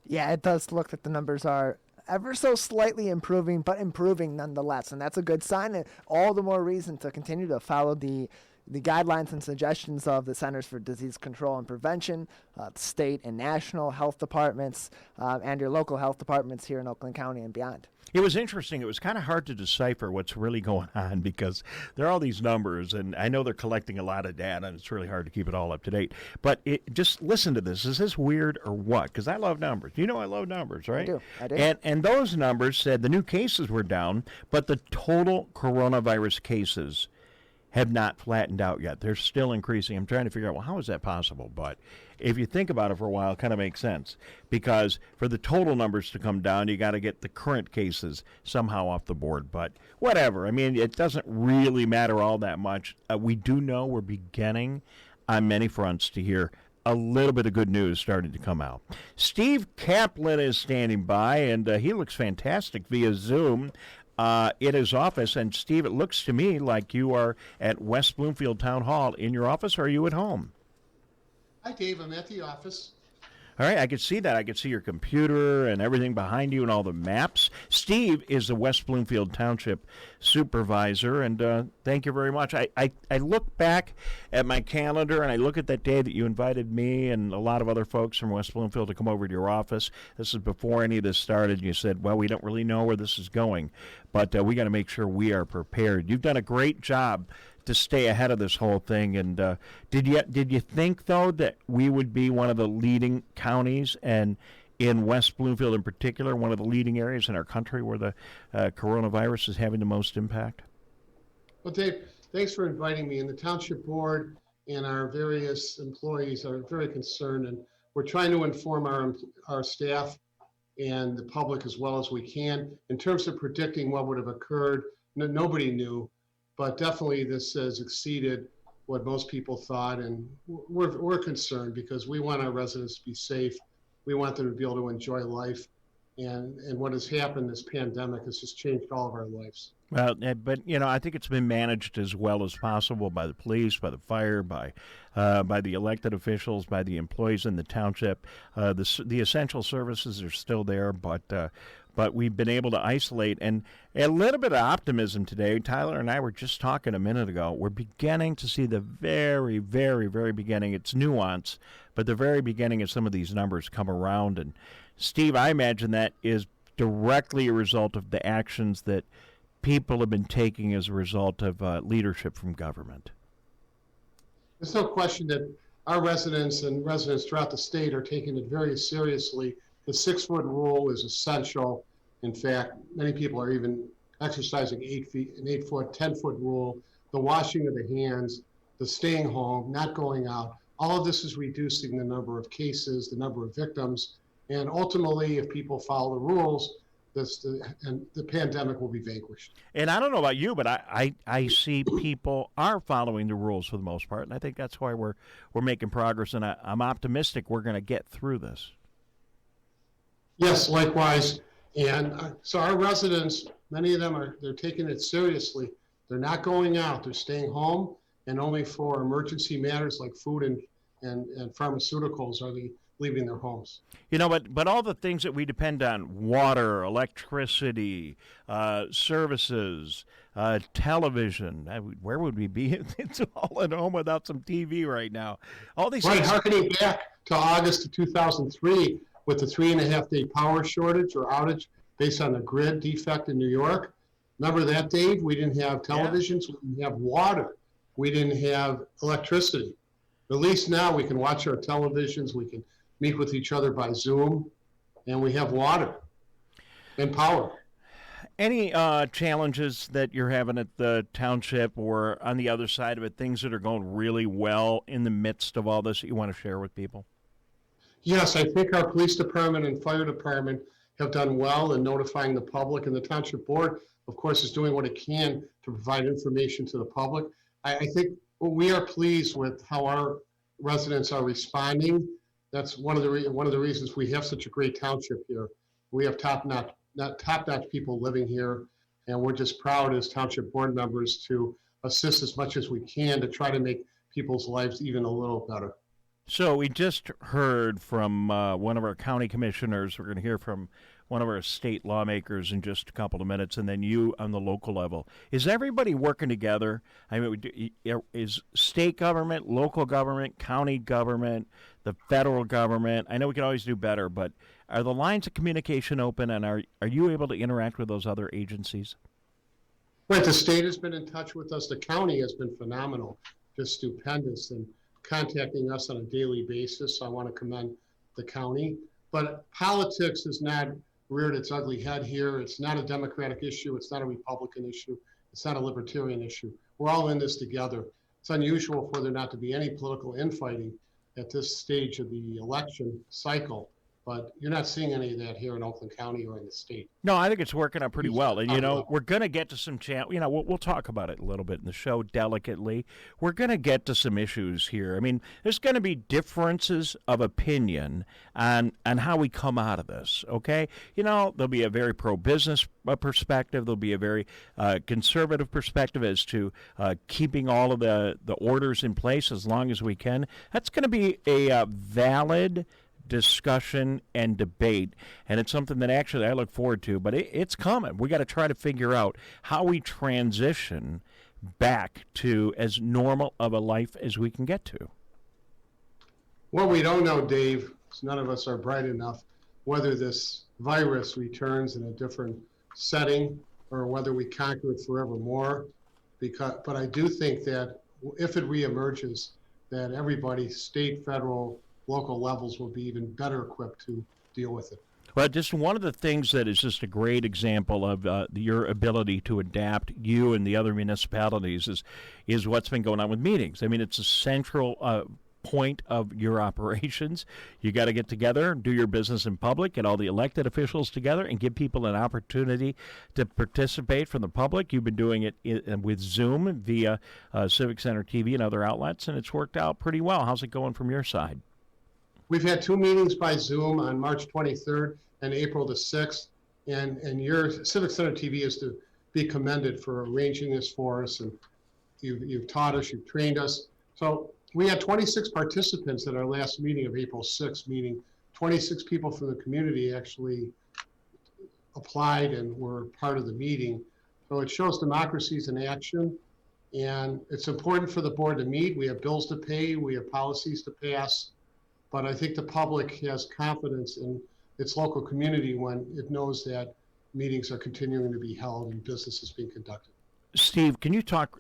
B: Yeah, it does look that the numbers are ever so slightly improving, but improving nonetheless. And that's a good sign, and all the more reason to continue to follow the guidelines and suggestions of the Centers for Disease Control and Prevention, state and national health departments, and your local health departments here in Oakland County and beyond.
A: It was interesting. It was kind of hard to decipher what's really going on because there are all these numbers, and I know they're collecting a lot of data, and it's really hard to keep it all up to date. But just listen to this. Is this weird or what? Because I love numbers. You know I love numbers, right?
B: I do.
A: And those numbers said the new cases were down, but the total coronavirus cases have not flattened out yet. They're still increasing. I'm trying to figure out, well, how is that possible? But if you think about it for a while, it kind of makes sense. Because for the total numbers to come down, you got to get the current cases somehow off the board. But whatever. I mean, it doesn't really matter all that much. We do know we're beginning on many fronts to hear a little bit of good news starting to come out. Steve Kaplan is standing by, and he looks fantastic via Zoom. In his office. And Steve, it looks to me like you are at West Bloomfield Town Hall in your office, or are you at home?
F: Hi, Dave. I'm at the office.
A: All right, I could see that. I could see your computer and everything behind you and all the maps. Steve is the West Bloomfield Township supervisor, and thank you very much. I look back at my calendar, and I look at that day that you invited me and a lot of other folks from West Bloomfield to come over to your office. This is before any of this started, and you said, well, we don't really know where this is going, but we got to make sure we are prepared. You've done a great job to stay ahead of this whole thing. And did you think, though, that we would be one of the leading counties, and in West Bloomfield in particular, one of the leading areas in our country where the coronavirus is having the most impact?
F: Well, Dave, thanks for inviting me. And the Township Board and our various employees are very concerned, and we're trying to inform our staff and the public as well as we can. In terms of predicting what would have occurred, nobody knew. But definitely this has exceeded what most people thought, and we're concerned because we want our residents to be safe. We want them to be able to enjoy life, and what has happened, this pandemic, has just changed all of our lives.
A: Well, but I think it's been managed as well as possible by the police, by the fire, by the elected officials, by the employees in the township. The essential services are still there, but we've been able to isolate. And a little bit of optimism today. Tyler and I were just talking a minute ago. We're beginning to see the very, very, very beginning. It's nuance, but the very beginning of some of these numbers come around. And, Steve, I imagine that is directly a result of the actions that people have been taking as a result of leadership from government?
F: There's no question that our residents and residents throughout the state are taking it very seriously. The 6-foot rule is essential. In fact, many people are even exercising 8 feet, an 8-foot, 10-foot rule, the washing of the hands, the staying home, not going out. All of this is reducing the number of cases, the number of victims, and ultimately, if people follow the rules, the pandemic will be vanquished.
A: And I don't know about you, but I see people are following the rules for the most part, and I think that's why we're making progress, and I'm optimistic we're going to get through this.
F: Yes, likewise. And so our residents, many of them they're taking it seriously. They're not going out. They're staying home, and only for emergency matters like food and pharmaceuticals are they leaving their homes.
A: You know, but all the things that we depend on, water, electricity, services, television, where would we be? It's all at home without some TV right now. All these
F: right,
A: things.
F: harkening back to August of 2003 with the 3.5-day power shortage or outage based on a grid defect in New York. Remember that, Dave? We didn't have televisions, we didn't have water, we didn't have electricity. At least now we can watch our televisions, we can meet with each other by Zoom, and we have water and power.
A: Any challenges that you're having at the township or on the other side of it, things that are going really well in the midst of all this that you want to share with people?
F: Yes, I think our police department and fire department have done well in notifying the public, and the township board, of course, is doing what it can to provide information to the public. I think we are pleased with how our residents are responding. That's one of the reasons we have such a great township here. We have top-notch people living here, and we're just proud as township board members to assist as much as we can to try to make people's lives even a little better.
A: So we just heard from one of our county commissioners. We're going to hear from one of our state lawmakers in just a couple of minutes, and then you on the local level. Is everybody working together? I mean, is state government, local government, county government, the federal government? I know we can always do better, but are the lines of communication open, and are you able to interact with those other agencies?
F: Right, the state has been in touch with us. The county has been phenomenal, just stupendous, and contacting us on a daily basis. So I want to commend the county. But politics has not reared its ugly head here. It's not a Democratic issue. It's not a Republican issue. It's not a Libertarian issue. We're all in this together. It's unusual for there not to be any political infighting at this stage of the election cycle. But you're not seeing any of that here in Oakland County or in the state.
A: No, I think it's working out pretty well. And, we're going to get to some we'll talk about it a little bit in the show delicately. We're going to get to some issues here. I mean, there's going to be differences of opinion on how we come out of this, okay? There'll be a very pro-business perspective. There'll be a very conservative perspective as to keeping all of the orders in place as long as we can. That's going to be a valid discussion and debate, and it's something that actually I look forward to, but it's coming. We got to try to figure out how we transition back to as normal of a life as we can get to.
F: What we don't know, Dave, is none of us are bright enough, whether this virus returns in a different setting or whether we conquer it forevermore. But I do think that if it reemerges, that everybody, state, federal, local levels will be even better equipped to deal with it.
A: Well, just one of the things that is just a great example of your ability to adapt, you and the other municipalities, is what's been going on with meetings. I mean, it's a central point of your operations. You got to get together, do your business in public, get all the elected officials together, and give people an opportunity to participate from the public. You've been doing it with Zoom via Civic Center TV and other outlets, and it's worked out pretty well. How's it going from your side?
F: We've had 2 meetings by Zoom on March 23rd and April the 6th, and your Civic Center TV is to be commended for arranging this for us, and you've taught us, you've trained us. So we had 26 participants at our last meeting of April 6th, meeting 26 people from the community actually applied and were part of the meeting. So it shows democracy's in action, and it's important for the board to meet. We have bills to pay, we have policies to pass. But I think the public has confidence in its local community when it knows that meetings are continuing to be held and business is being conducted.
A: Steve, can you talk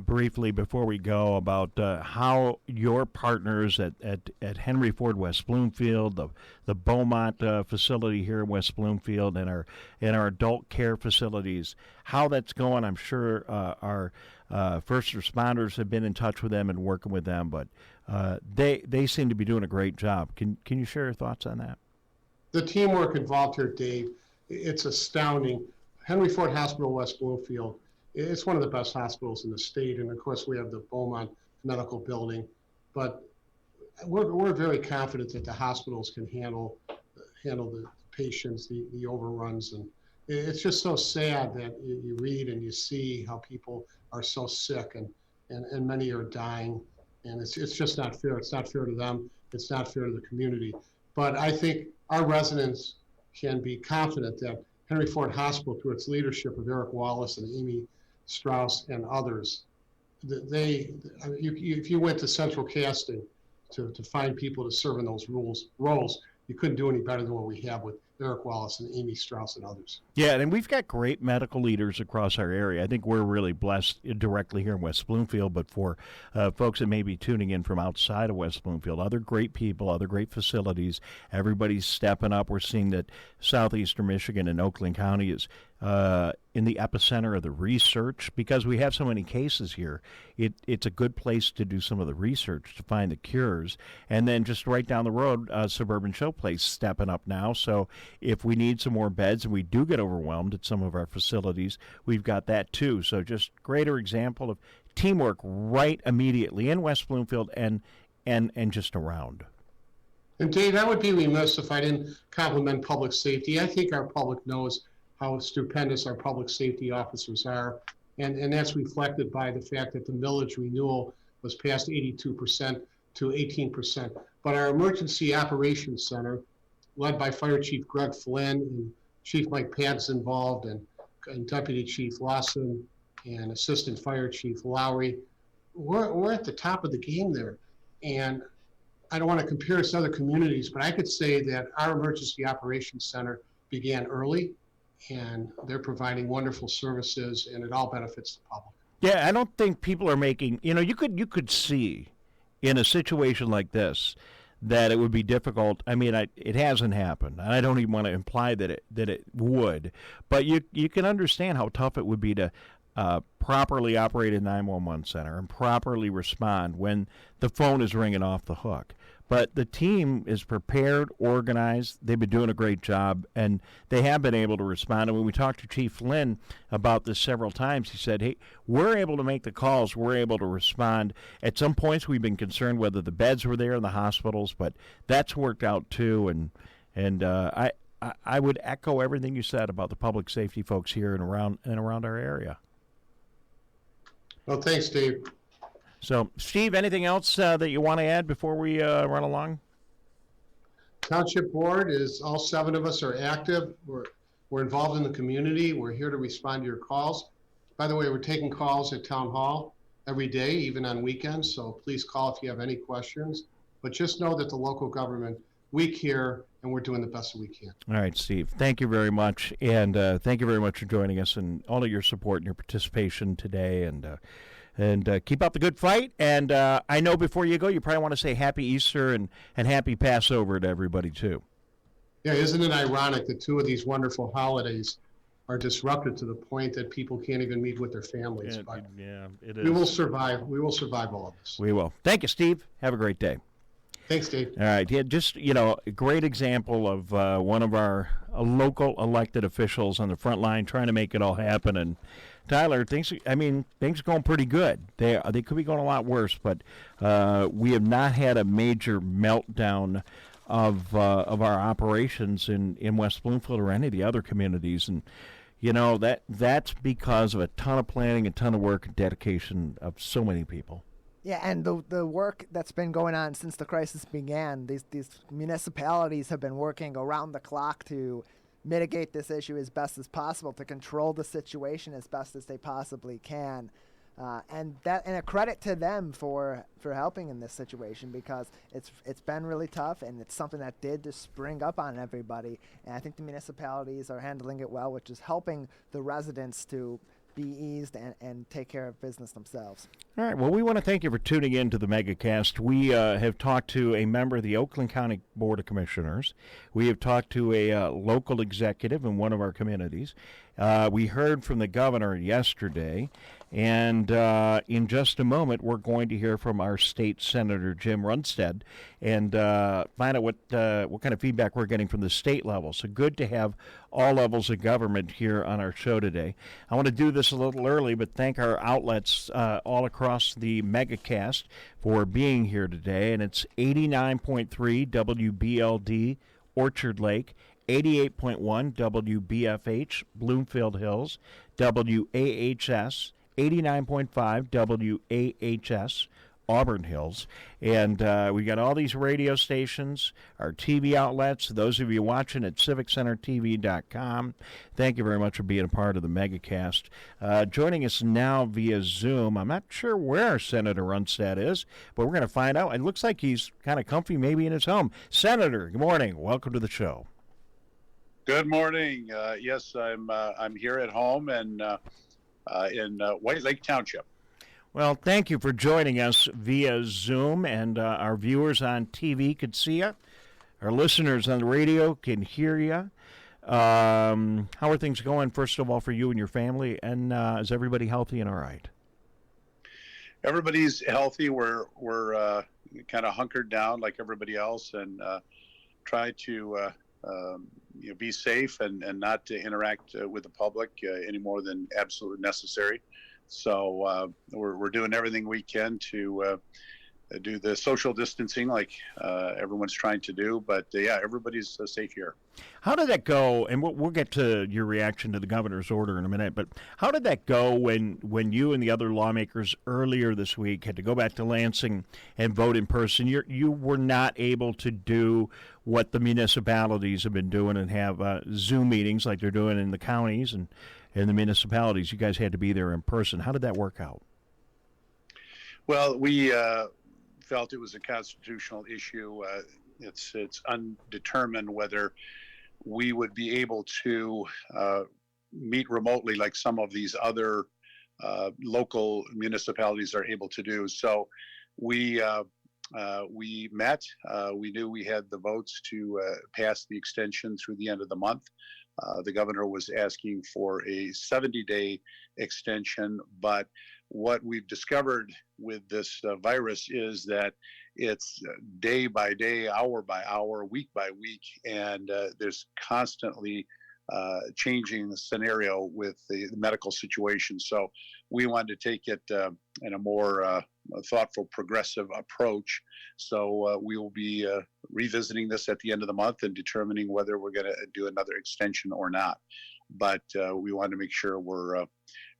A: briefly before we go about how your partners at Henry Ford West Bloomfield, the Beaumont facility here in West Bloomfield, and our adult care facilities, how that's going? I'm sure our first responders have been in touch with them and working with them, but they seem to be doing a great job. Can you share your thoughts on that?
F: The teamwork involved here, Dave, it's astounding. Henry Ford Hospital West Bloomfield, it's one of the best hospitals in the state, and of course we have the Beaumont Medical Building, but we're very confident that the hospitals can handle the patients, the overruns, and it's just so sad that you read and you see how people are so sick and many are dying, and it's just not fair. It's not fair to them. It's not fair to the community. But I think our residents can be confident that Henry Ford Hospital, through its leadership of Eric Wallace and Amy Strauss and others, if you went to central casting to find people to serve in those roles, you couldn't do any better than what we have with Eric Wallace and Amy Strauss and others.
A: Yeah, and we've got great medical leaders across our area. I think we're really blessed directly here in West Bloomfield, but for folks that may be tuning in from outside of West Bloomfield, other great people, other great facilities, everybody's stepping up. We're seeing that southeastern Michigan and Oakland County is in the epicenter of the research because we have so many cases here. It's a good place to do some of the research to find the cures. And then just right down the road, Suburban Showplace stepping up now. So if we need some more beds and we do get overwhelmed at some of our facilities, we've got that too. So just greater example of teamwork right immediately in West Bloomfield and just around.
F: And Dave, I would be remiss if I didn't compliment public safety. I think our public knows how stupendous our public safety officers are. And that's reflected by the fact that the millage renewal was passed 82% to 18%. But our Emergency Operations Center, led by Fire Chief Greg Flynn and Chief Mike Pads involved and Deputy Chief Lawson and Assistant Fire Chief Lowry, we're at the top of the game there. And I don't want to compare us to other communities, but I could say that our Emergency Operations Center began early, and they're providing wonderful services, and it all benefits the public.
A: Yeah, I don't think people are making, you could see in a situation like this that it would be difficult. I mean, it hasn't happened, and I don't even want to imply that it would, but you can understand how tough it would be to properly operate a 911 center and properly respond when the phone is ringing off the hook. But the team is prepared, organized. They've been doing a great job, and they have been able to respond. And when we talked to Chief Lynn about this several times, he said, hey, we're able to make the calls. We're able to respond. At some points, we've been concerned whether the beds were there in the hospitals, but that's worked out too. And I would echo everything you said about the public safety folks here and around our area.
F: Well, thanks, Dave.
A: So, Steve, anything else that you want to add before we run along?
F: Township Board is, all 7 of us are active. We're involved in the community. We're here to respond to your calls. By the way, we're taking calls at Town Hall every day, even on weekends, so please call if you have any questions. But just know that the local government, we care, and we're doing the best that we can.
A: All right, Steve, thank you very much, and thank you very much for joining us and all of your support and your participation today, and keep up the good fight. And I know before you go, you probably want to say Happy Easter and Happy Passover to everybody, too.
F: Yeah, isn't it ironic that 2 of these wonderful holidays are disrupted to the point that people can't even meet with their families?
A: Yeah, it is.
F: We will survive. We will survive all of this.
A: We will. Thank you, Steve. Have a great day.
F: Thanks, Dave.
A: All right. Yeah, just, a great example of one of our local elected officials on the front line trying to make it all happen. And Tyler, things are going pretty good. They could be going a lot worse, but we have not had a major meltdown of our operations in West Bloomfield or any of the other communities. And, that's because of a ton of planning, a ton of work, and dedication of so many people.
B: Yeah, and the work that's been going on since the crisis began, these municipalities have been working around the clock to mitigate this issue as best as possible, to control the situation as best as they possibly can. and a credit to them for helping in this situation, because it's been really tough, and it's something that did just spring up on everybody. And I think the municipalities are handling it well, which is helping the residents to be eased and take care of business themselves.
A: All right. Well, we want to thank you for tuning in to the Megacast. We have talked to a member of the Oakland County Board of Commissioners. We have talked to a local executive in one of our communities. We heard from the governor yesterday. And in just a moment, we're going to hear from our state Senator Jim Runestad and find out what kind of feedback we're getting from the state level. So good to have all levels of government here on our show today. I want to do this a little early, but thank our outlets all across the Megacast for being here today. And it's 89.3 WBLD Orchard Lake, 88.1 WBFH Bloomfield Hills, WAHS 89.5 WAHS Auburn Hills. And we got all these radio stations, our TV outlets. Those of you watching at CivicCenterTV.com, thank you very much for being a part of the Megacast. Joining us now via Zoom, I'm not sure where Senator Runestad is, but we're going to find out. It looks like he's kind of comfy maybe in his home. Senator, good morning. Welcome to the show.
G: Good morning. Yes, I'm here at home and in White Lake Township.
A: Well, thank you for joining us via Zoom, and our viewers on TV could see you. Our listeners on the radio can hear you. How are things going, first of all, for you and your family, and is everybody healthy and all right?
G: Everybody's healthy. We're kind of hunkered down like everybody else, and try to be safe and not to interact with the public any more than absolutely necessary. So we're doing everything we can to do the social distancing like everyone's trying to do. But yeah, everybody's safe here.
A: How did that go? And we'll get to your reaction to the governor's order in a minute. But how did that go when you and the other lawmakers earlier this week had to go back to Lansing and vote in person? You were not able to do what the municipalities have been doing and have Zoom meetings like they're doing in the counties and in the municipalities. You guys had to be there in person. How did that work out?
G: Well, we felt it was a constitutional issue. It's undetermined whether we would be able to meet remotely like some of these other local municipalities are able to do. So we met. We knew we had the votes to pass the extension through the end of the month. The governor was asking for a 70-day extension, but what we've discovered with this virus is that it's day by day, hour by hour, week by week, and there's constantly changing the scenario with the medical situation. So we wanted to take it in a more thoughtful, progressive approach. So we will be revisiting this at the end of the month and determining whether we're going to do another extension or not. But we want to make sure we're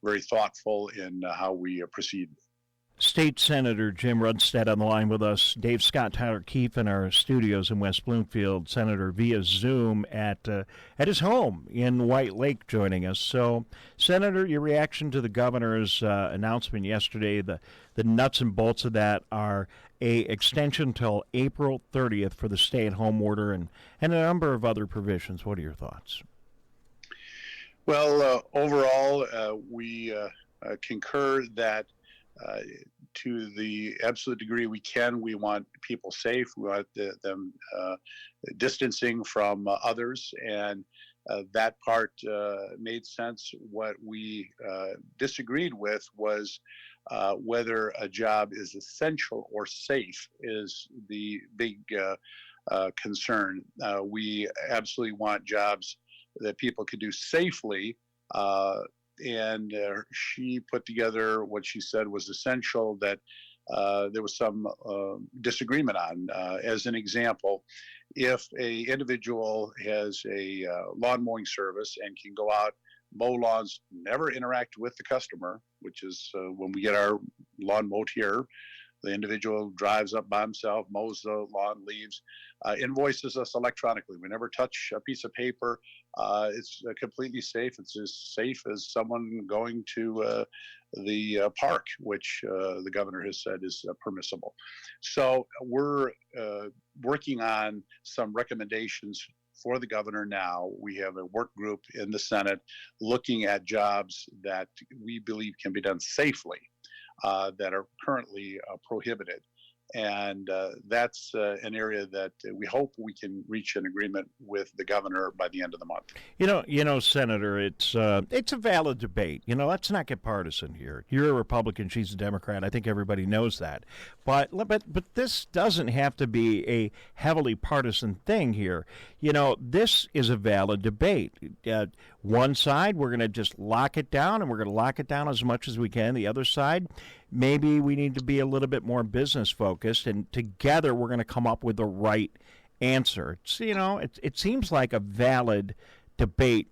G: very thoughtful in how we proceed.
A: State Senator Jim Runestad on the line with us. Dave Scott, Tyler Keefe in our studios in West Bloomfield. Senator via Zoom at his home in White Lake joining us. So, Senator, your reaction to the governor's announcement yesterday, the nuts and bolts of that are a extension till April 30th for the stay-at-home order and a number of other provisions. What are your thoughts?
G: Well, overall, we concur that to the absolute degree we can, we want people safe. We want them distancing from others, and that part made sense. What we disagreed with was whether a job is essential or safe is the big concern. We absolutely want jobs that people could do safely, and she put together what she said was essential that there was some disagreement on. As an example, if a individual has a lawn mowing service and can go out, mow lawns, never interact with the customer, which is when we get our lawn mowed here, The individual drives up by himself, mows the lawn, leaves, invoices us electronically. We never touch a piece of paper. It's completely safe. It's as safe as someone going to the park, which the governor has said is permissible. So we're working on some recommendations for the governor now. We have a work group in the Senate looking at jobs that we believe can be done safely, that are currently prohibited. And that's an area that we hope we can reach an agreement with the governor by the end of the month.
A: You know, Senator, it's a valid debate. You know, let's not get partisan here. You're a Republican, she's a Democrat. I think everybody knows that. But this doesn't have to be a heavily partisan thing here. You know, this is a valid debate. One side, we're going to just lock it down, and we're going to lock it down as much as we can. The other side, maybe we need to be a little bit more business focused, and together we're going to come up with the right answer. It's, you know, it seems like a valid debate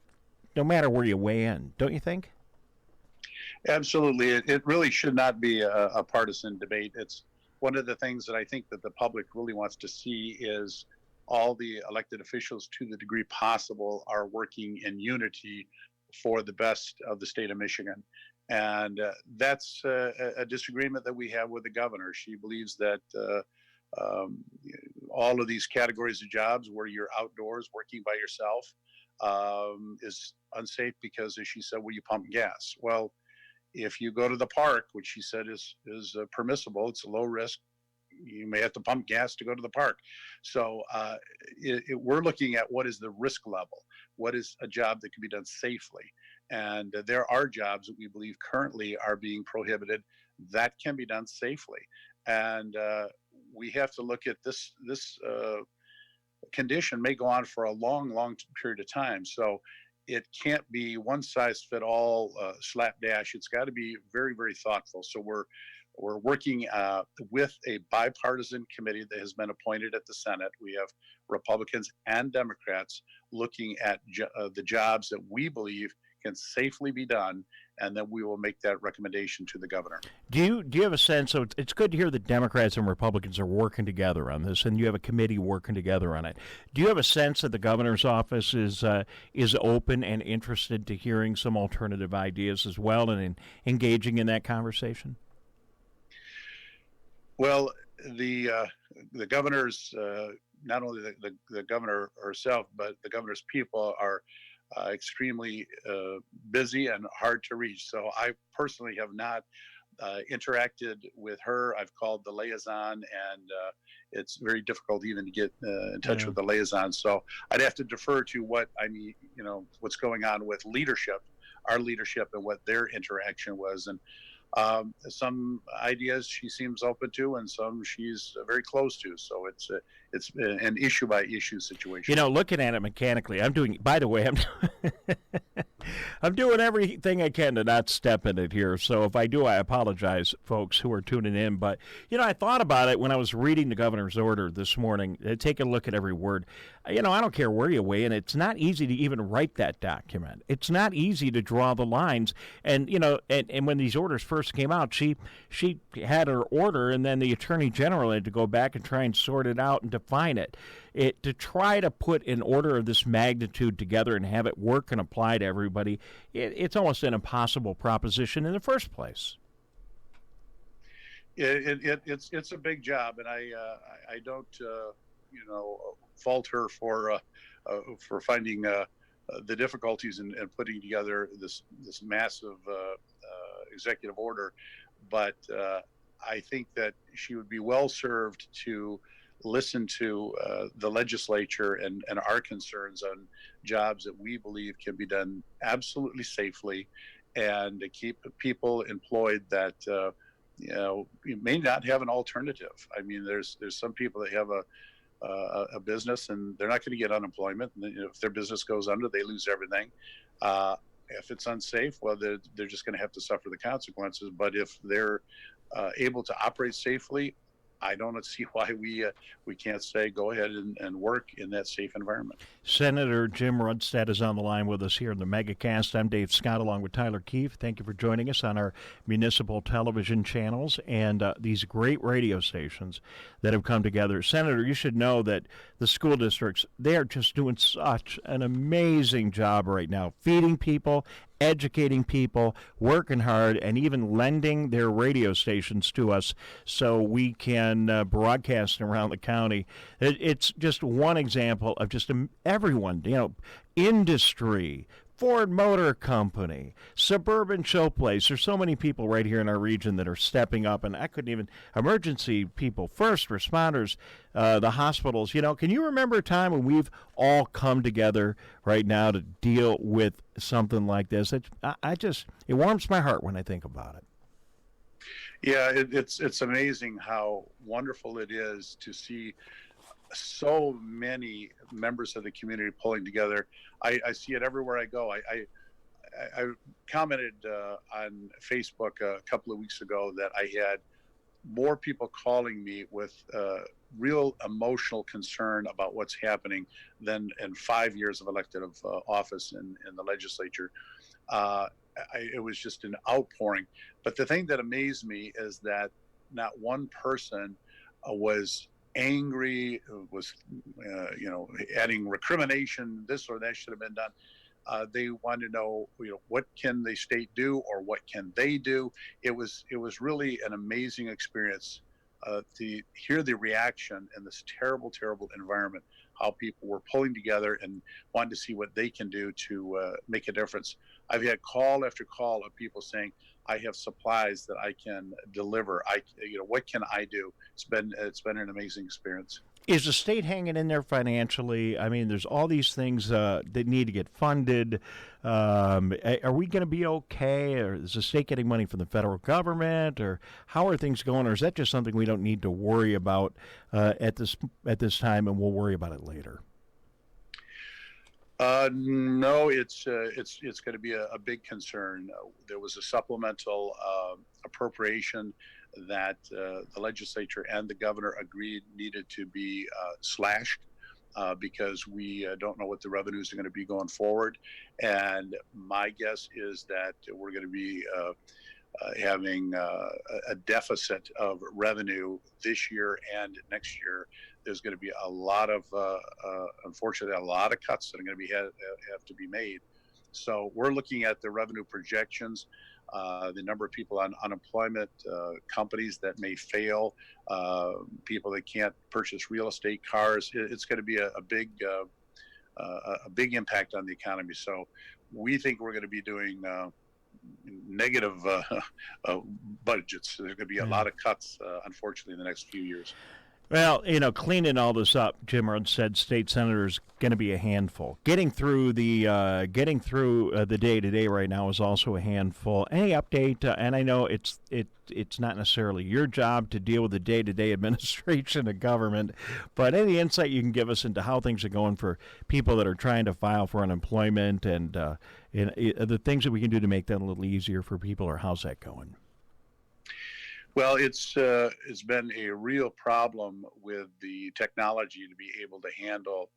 A: no matter where you weigh in, don't you think?
G: Absolutely. It really should not be a partisan debate. It's one of the things that I think that the public really wants to see is all the elected officials, to the degree possible, are working in unity for the best of the state of Michigan. And that's a disagreement that we have with the governor. She believes that all of these categories of jobs where you're outdoors working by yourself is unsafe because, as she said, well, you pump gas. Well, if you go to the park, which she said is permissible, it's a low risk. You may have to pump gas to go to the park. So we're looking at what is the risk level, what is a job that can be done safely. And there are jobs that we believe currently are being prohibited that can be done safely. And we have to look at this condition may go on for a long period of time. So it can't be one size fit all slapdash. It's got to be very, very thoughtful. So we're working with a bipartisan committee that has been appointed at the Senate. We have Republicans and Democrats looking at the jobs that we believe can safely be done, and then we will make that recommendation to the governor.
A: Do you have a sense? So it's good to hear that Democrats and Republicans are working together on this, and you have a committee working together on it. Do you have a sense that the governor's office is open and interested to hearing some alternative ideas as well, and engaging in that conversation?
G: Well, the governor's not only the governor herself, but the governor's people are extremely busy and hard to reach. So I personally have not interacted with her. I've called the liaison, and it's very difficult even to get in touch with the liaison. So I'd have to defer to what's going on with leadership, our leadership, and what their interaction was. And some ideas she seems open to, and some she's very close to. So it's an issue by issue situation.
A: You know, looking at it mechanically, I'm doing everything I can to not step in it here. So if I do, I apologize, folks who are tuning in. But, you know, I thought about it when I was reading the governor's order this morning. Take a look at every word. You know, I don't care where you weigh in. It's not easy to even write that document. It's not easy to draw the lines. And, you know, and when these orders first came out, she had her order, and then the Attorney General had to go back and try and sort it out and define it. To try to put an order of this magnitude together and have it work and apply to everybody, it's almost an impossible proposition in the first place.
G: It's a big job, and I don't fault her for finding the difficulties in putting together this massive executive order, but I think that she would be well served to listen to the legislature and our concerns on jobs that we believe can be done absolutely safely, and to keep people employed that you may not have an alternative. I mean, there's some people that have a business and they're not going to get unemployment. And if their business goes under, they lose everything. If it's unsafe, well, they're just going to have to suffer the consequences. But if they're able to operate safely, I don't see why we can't say go ahead and work in that safe environment.
A: Senator Jim Runestad is on the line with us here in the Megacast. I'm Dave Scott along with Tyler Keefe. Thank you for joining us on our municipal television channels and these great radio stations that have come together. Senator, you should know that the school districts, they are just doing such an amazing job right now, feeding people, educating people, working hard, and even lending their radio stations to us so we can broadcast around the county. It's just one example of just everyone, industry, Ford Motor Company, Suburban Showplace. There's so many people right here in our region that are stepping up, and I couldn't even, emergency people, first responders, the hospitals. Can you remember a time when we've all come together right now to deal with something like this? It warms my heart when I think about it.
G: Yeah, it's amazing how wonderful it is to see so many members of the community pulling together. I see it everywhere I go. I commented on Facebook a couple of weeks ago that I had more people calling me with real emotional concern about what's happening than in 5 years of elected office in the legislature. It was just an outpouring. But the thing that amazed me is that not one person was angry, was adding recrimination, this or that should have been done. They wanted to know, what can the state do or what can they do? It was really an amazing experience to hear the reaction in this terrible, terrible environment, how people were pulling together and wanting to see what they can do to make a difference. I've had call after call of people saying, I have supplies that I can deliver. What can I do? It's been an amazing experience.
A: Is the state hanging in there financially? I mean, there's all these things that need to get funded. Are we going to be okay? Or is the state getting money from the federal government? Or how are things going? Or is that just something we don't need to worry about at this time, and we'll worry about it later?
G: No, it's going to be a big concern. There was a supplemental appropriation that the legislature and the governor agreed needed to be slashed because we don't know what the revenues are going to be going forward. And my guess is that we're going to be having a deficit of revenue this year and next year. There's going to be a lot of, unfortunately, a lot of cuts that are going to have to be made. So we're looking at the revenue projections, the number of people on unemployment, companies that may fail, people that can't purchase real estate, cars. It's going to be a big impact on the economy. So we think we're going to be doing negative budgets. There's going to be a lot of cuts, unfortunately, in the next few years.
A: Well, cleaning all this up, Jim Runestad, state senator, is going to be a handful. Getting through the day-to-day right now is also a handful. Any update? And I know it's not necessarily your job to deal with the day-to-day administration of government, but any insight you can give us into how things are going for people that are trying to file for unemployment and the things that we can do to make that a little easier for people, or how's that going?
G: Well, it's been a real problem with the technology to be able to handle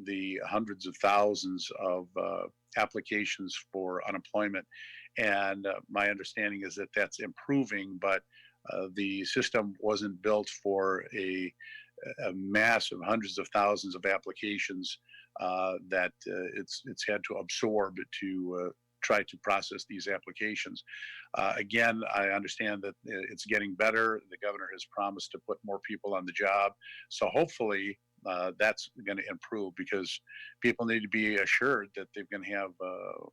G: the hundreds of thousands of applications for unemployment. And my understanding is that that's improving, but the system wasn't built for a mass of hundreds of thousands of applications that it's had to absorb to try to process these applications. Again, I understand that it's getting better. The governor has promised to put more people on the job. So hopefully that's going to improve, because people need to be assured that they're going to have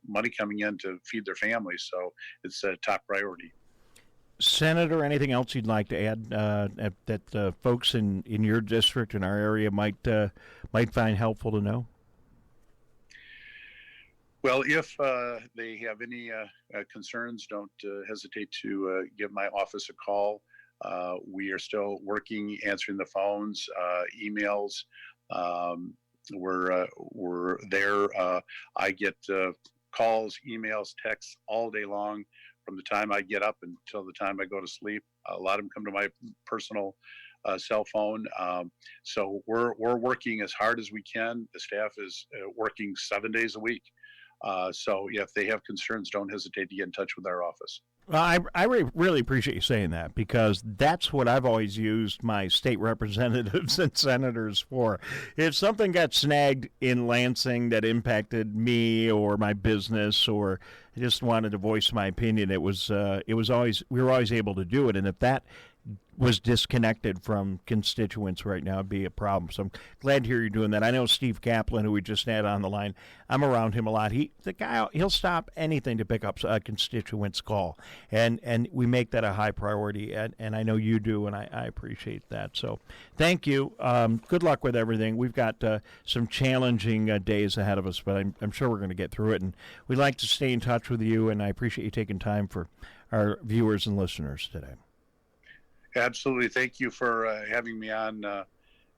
G: money coming in to feed their families. So it's a top priority.
A: Senator, anything else you'd like to add that folks in your district, in our area, might find helpful to know?
G: Well, if they have any concerns, don't hesitate to give my office a call. We are still working, answering the phones, emails. We're there. I get calls, emails, texts all day long from the time I get up until the time I go to sleep. A lot of them come to my personal cell phone. So we're working as hard as we can. The staff is working 7 days a week. So if they have concerns, don't hesitate to get in touch with our office.
A: Well, I really appreciate you saying that, because that's what I've always used my state representatives and senators for. If something got snagged in Lansing that impacted me or my business, or I just wanted to voice my opinion, we were always able to do it. And if that was disconnected from constituents right now, it'd be a problem. So I'm glad to hear you're doing that. I know Steve Kaplan, who we just had on the line, I'm around him a lot. He'll stop anything to pick up a constituent's call, and we make that a high priority, and I know you do, and I appreciate that. So thank you. Good luck with everything. We've got some challenging days ahead of us, but I'm sure we're going to get through it, and we'd like to stay in touch with you, and I appreciate you taking time for our viewers and listeners today.
G: Absolutely. Thank you for having me on,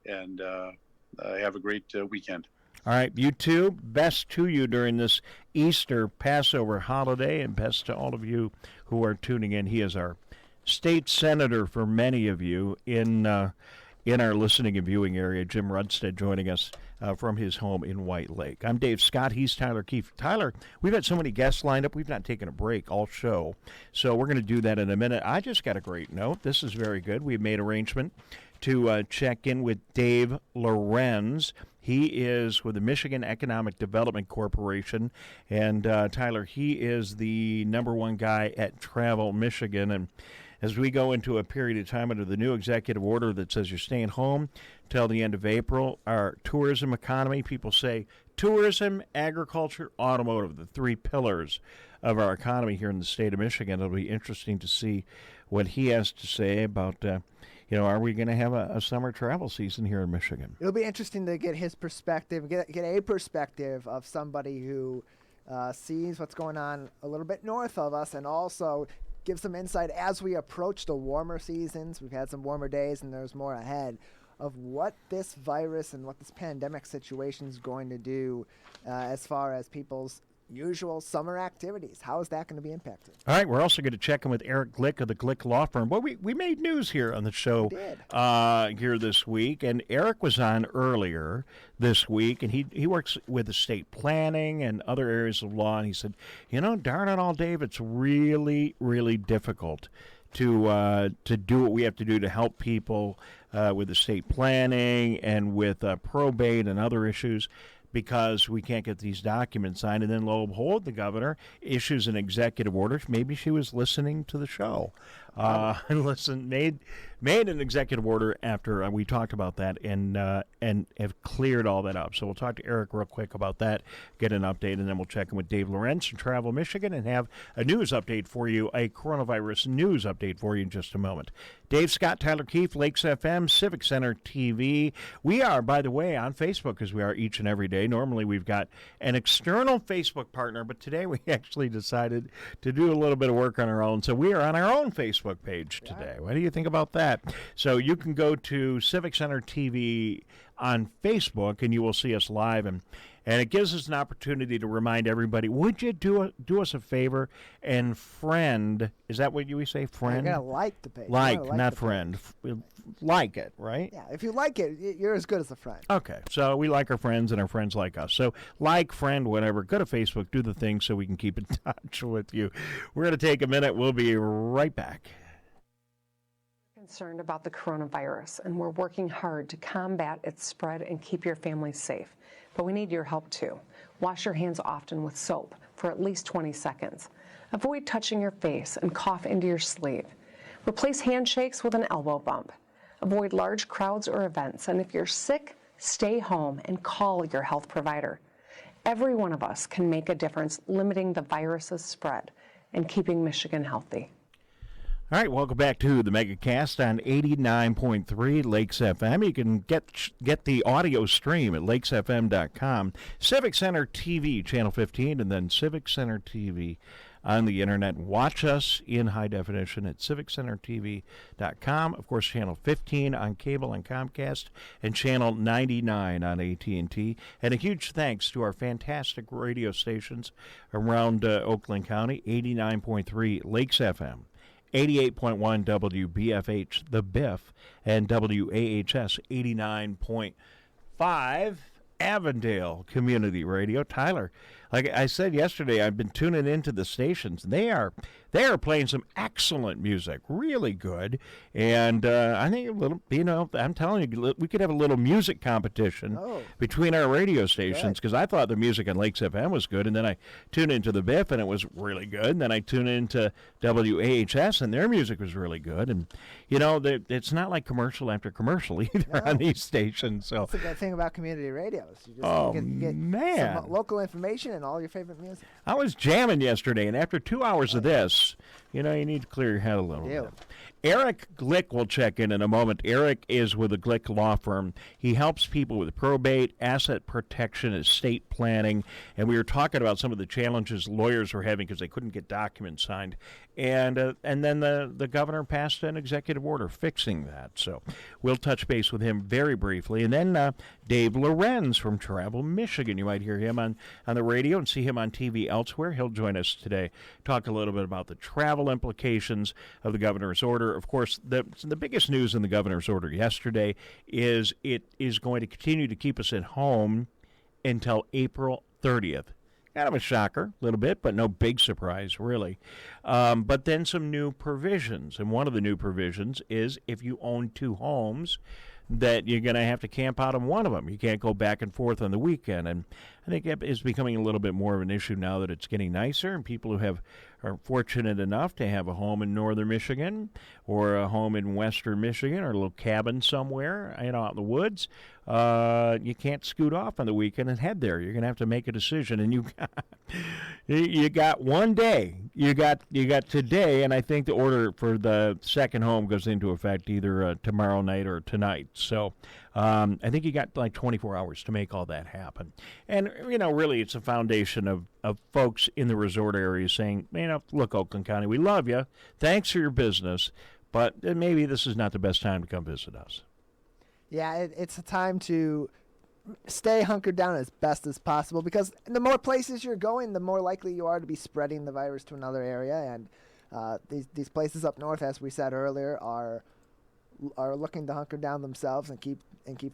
G: and have a great weekend.
A: All right, you too. Best to you during this Easter Passover holiday, and best to all of you who are tuning in. He is our state senator for many of you in our listening and viewing area. Jim Runestad joining us from his home in White Lake. I'm Dave Scott. He's Tyler Keefe. Tyler, we've had so many guests lined up. We've not taken a break all show, so we're going to do that in a minute. I just got a great note. This is very good. We've made arrangement to check in with Dave Lorenz. He is with the Michigan Economic Development Corporation, and Tyler, he is the #1 guy at Travel Michigan. And as we go into a period of time under the new executive order that says you're staying home till the end of April, our tourism economy, people say tourism, agriculture, automotive, the three pillars of our economy here in the state of Michigan. It'll be interesting to see what he has to say about, are we going to have a summer travel season here in Michigan?
B: It'll be interesting to get his perspective, get a perspective of somebody who sees what's going on a little bit north of us, and also give some insight as we approach the warmer seasons. We've had some warmer days, and there's more ahead, of what this virus and what this pandemic situation is going to do as far as people's usual summer activities. How is that going to be impacted?
A: All right, we're also going to check in with Eric Glick of the Glick Law Firm. Well, we made news here on the show here this week, and Eric was on earlier this week, and he works with estate planning and other areas of law, and he said, darn it all, Dave, it's really, really difficult to do what we have to do to help people with estate planning and with probate and other issues, because we can't get these documents signed. And then lo and behold, the governor issues an executive order. Maybe she was listening to the show. Made an executive order after we talked about that, and have cleared all that up. So we'll talk to Eric real quick about that, get an update, and then we'll check in with Dave Lorenz from Travel Michigan and have a news update for you, a coronavirus news update for you in just a moment. Dave Scott, Tyler Keefe, Lakes FM, Civic Center TV. We are, by the way, on Facebook, as we are each and every day. Normally we've got an external Facebook partner, but today we actually decided to do a little bit of work on our own. So we are on our own Facebook page today. What do you think about that? So you can go to Civic Center TV on Facebook, and you will see us live, and it gives us an opportunity to remind everybody, would you do us a favor and friend, is that what you say, friend?
B: You're going to like the page.
A: Like, not friend. Like it, right?
B: Yeah, if you like it, you're as good as a friend.
A: Okay, so we like our friends, and our friends like us. So like, friend, whatever, go to Facebook, do the thing so we can keep in touch with you. We're going to take a minute. We'll be right back.
H: Concerned about the coronavirus, and we're working hard to combat its spread and keep your family safe. But we need your help too. Wash your hands often with soap for at least 20 seconds. Avoid touching your face and cough into your sleeve. Replace handshakes with an elbow bump. Avoid large crowds or events, and if you're sick, stay home and call your health provider. Every one of us can make a difference limiting the virus's spread and keeping Michigan healthy.
A: All right, welcome back to the Megacast on 89.3 Lakes FM. You can get the audio stream at lakesfm.com, Civic Center TV, Channel 15, and then Civic Center TV on the Internet. Watch us in high definition at civiccentertv.com. Of course, Channel 15 on cable and Comcast, and Channel 99 on AT&T. And a huge thanks to our fantastic radio stations around Oakland County, 89.3 Lakes FM, 88.1 WBFH, The Biff, and WAHS 89.5 Avondale Community Radio. Tyler, like I said yesterday, I've been tuning into the stations. They are playing some excellent music, really good. And I think a little, I'm telling you, we could have a little music competition between our radio stations, because I thought the music on Lakes FM was good, and then I tuned into the Biff and it was really good. And then I tuned into WAHS and their music was really good. And it's not like commercial after commercial either on these stations. So
B: that's the good thing about community radios. You just get some local information and all your favorite music.
A: I was jamming yesterday, and after 2 hours of this, you need to clear your head a little bit. Eric Glick will check in a moment. Eric is with the Glick Law Firm. He helps people with probate, asset protection, estate planning, and we were talking about some of the challenges lawyers were having because they couldn't get documents signed. And then the governor passed an executive order fixing that. So we'll touch base with him very briefly. And then Dave Lorenz from Travel Michigan. You might hear him on the radio and see him on TV elsewhere. He'll join us today, talk a little bit about the travel implications of the governor's order. Of course, the biggest news in the governor's order yesterday is it is going to continue to keep us at home until April 30th. Kind of a shocker, a little bit, but no big surprise, really. But then some new provisions. And one of the new provisions is if you own two homes, that you're going to have to camp out on one of them. You can't go back and forth on the weekend. And I think it's becoming a little bit more of an issue now that it's getting nicer, and people who are fortunate enough to have a home in northern Michigan or a home in western Michigan or a little cabin somewhere, out in the woods, you can't scoot off on the weekend and head there. You're going to have to make a decision, and you got 1 day. You got today, and I think the order for the second home goes into effect either tomorrow night or tonight. So I think you got like 24 hours to make all that happen. And, really it's a foundation of folks in the resort area saying, look, Oakland County, we love you. Thanks for your business, but maybe this is not the best time to come visit us.
B: Yeah, it's a time to stay hunkered down as best as possible, because the more places you're going, the more likely you are to be spreading the virus to another area. And these places up north, as we said earlier, are looking to hunker down themselves and keep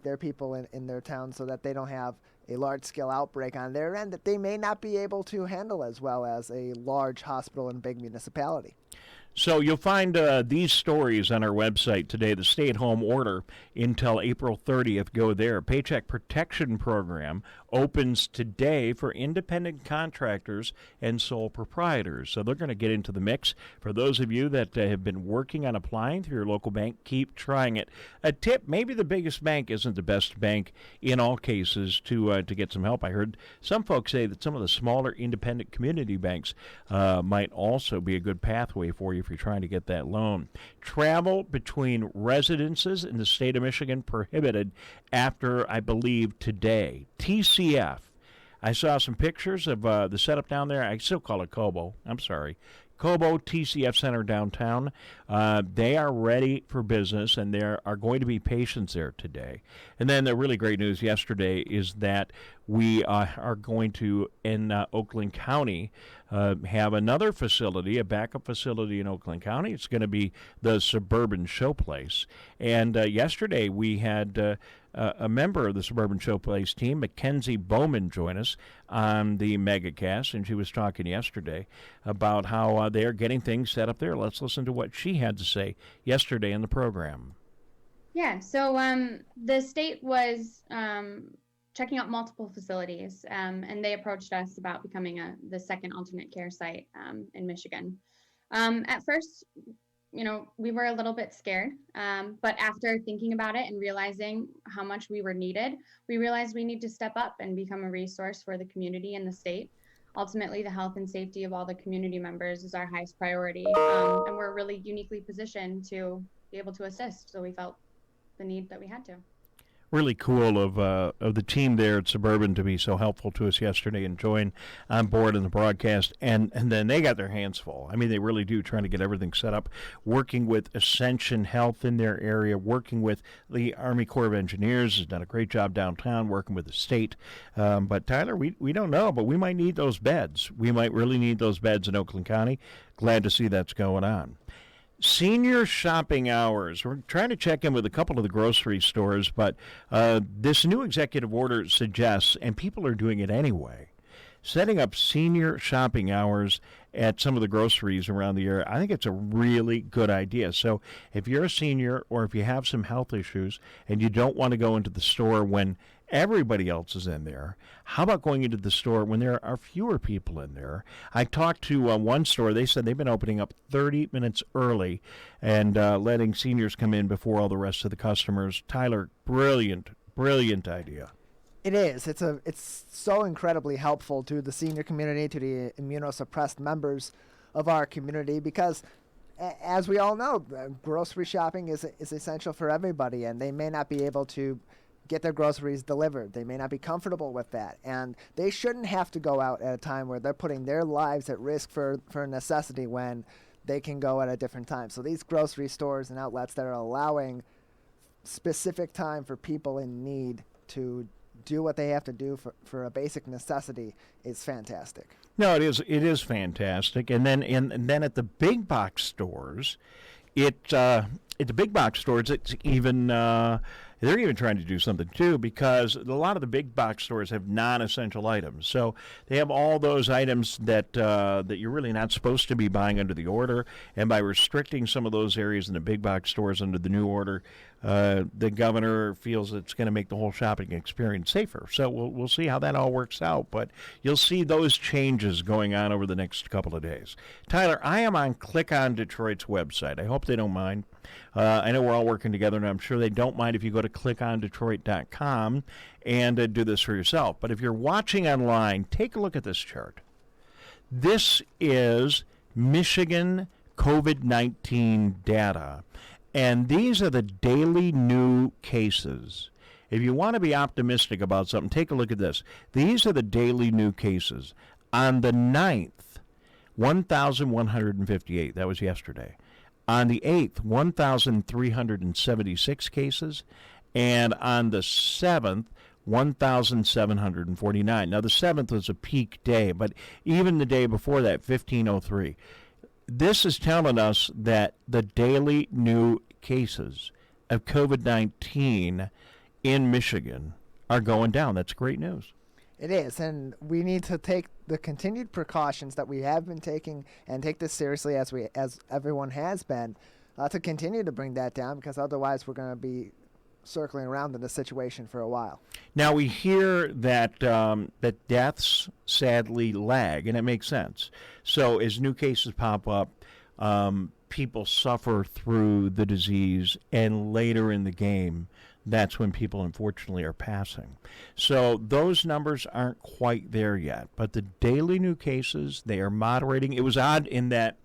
B: their people in their town so that they don't have a large-scale outbreak on their end that they may not be able to handle as well as a large hospital and big municipality.
A: So you'll find these stories on our website today. The stay-at-home order until April 30th. Go there. Paycheck Protection Program opens today for independent contractors and sole proprietors. So they're going to get into the mix. For those of you that have been working on applying through your local bank, keep trying it. A tip, maybe the biggest bank isn't the best bank in all cases to get some help. I heard some folks say that some of the smaller independent community banks might also be a good pathway for you if you're trying to get that loan. Travel between residences in the state of Michigan prohibited after, I believe, today. TCF. I saw some pictures of the setup down there. I still call it Cobo. I'm sorry. Cobo TCF Center downtown. They are ready for business, and there are going to be patients there today. And then the really great news yesterday is that we are going to, in Oakland County, have another facility, a backup facility in Oakland County. It's going to be the Suburban Showplace. And yesterday we had a member of the Suburban Showplace team, Mackenzie Bowman, join us on the Megacast, and she was talking yesterday about how they are getting things set up there. Let's listen to what she had to say yesterday in the program.
I: Yeah, so the state was checking out multiple facilities, and they approached us about becoming the second alternate care site in Michigan. At first, we were a little bit scared, but after thinking about it and realizing how much we were needed, we realized we need to step up and become a resource for the community and the state. Ultimately, the health and safety of all the community members is our highest priority, and we're really uniquely positioned to be able to assist, so we felt the need that we had to.
A: Really cool of the team there at Suburban to be so helpful to us yesterday and join on board in the broadcast. And then they got their hands full. I mean, they really do, trying to get everything set up, working with Ascension Health in their area, working with the Army Corps of Engineers, has done a great job downtown, working with the state. But, Tyler, we don't know, but we might need those beds. We might really need those beds in Oakland County. Glad to see that's going on. Senior shopping hours. We're trying to check in with a couple of the grocery stores, but this new executive order suggests, and people are doing it anyway, setting up senior shopping hours at some of the groceries around the area. I think it's a really good idea. So if you're a senior or if you have some health issues and you don't want to go into the store when everybody else is in there, how about going into the store when there are fewer people in there? I talked to one store. They said they've been opening up 30 minutes early and letting seniors come in before all the rest of the customers. Tyler, brilliant idea.
B: It is. It's so incredibly helpful to the senior community, to the immunosuppressed members of our community, because as we all know, grocery shopping is essential for everybody, and they may not be able to get their groceries delivered. They may not be comfortable with that, and they shouldn't have to go out at a time where they're putting their lives at risk for a necessity when they can go at a different time. So these grocery stores and outlets that are allowing specific time for people in need to do what they have to do for a basic necessity is fantastic.
A: No, it is fantastic. And then at the big box stores, it's even they're even trying to do something too, because a lot of the big box stores have non-essential items. So they have all those items that you're really not supposed to be buying under the order, and by restricting some of those areas in the big box stores under the new order, the governor feels it's going to make the whole shopping experience safer. So we'll see how that all works out, but you'll see those changes going on over the next couple of days. Tyler, I am on Click on Detroit's website. I hope they don't mind. I know we're all working together, and I'm sure they don't mind if you go to clickondetroit.com and do this for yourself. But if you're watching online, take a look at this chart. This is Michigan COVID-19 data, and these are the daily new cases. If you want to be optimistic about something, take a look at this. These are the daily new cases. On the 9th, 1,158. That was yesterday. On the 8th, 1,376 cases. And on the 7th, 1,749. Now, the 7th was a peak day, but even the day before that, 1,503. This is telling us that the daily new cases of COVID-19 in Michigan are going down. That's great news.
B: It is, and we need to take the continued precautions that we have been taking and take this seriously as everyone has been to continue to bring that down, because otherwise we're going to be circling around in this situation for a while.
A: Now we hear that that deaths sadly lag, and it makes sense. So as new cases pop up, people suffer through the disease, and later in the game, that's when people unfortunately are passing. So those numbers aren't quite there yet, but the daily new cases, they are moderating. It was odd in that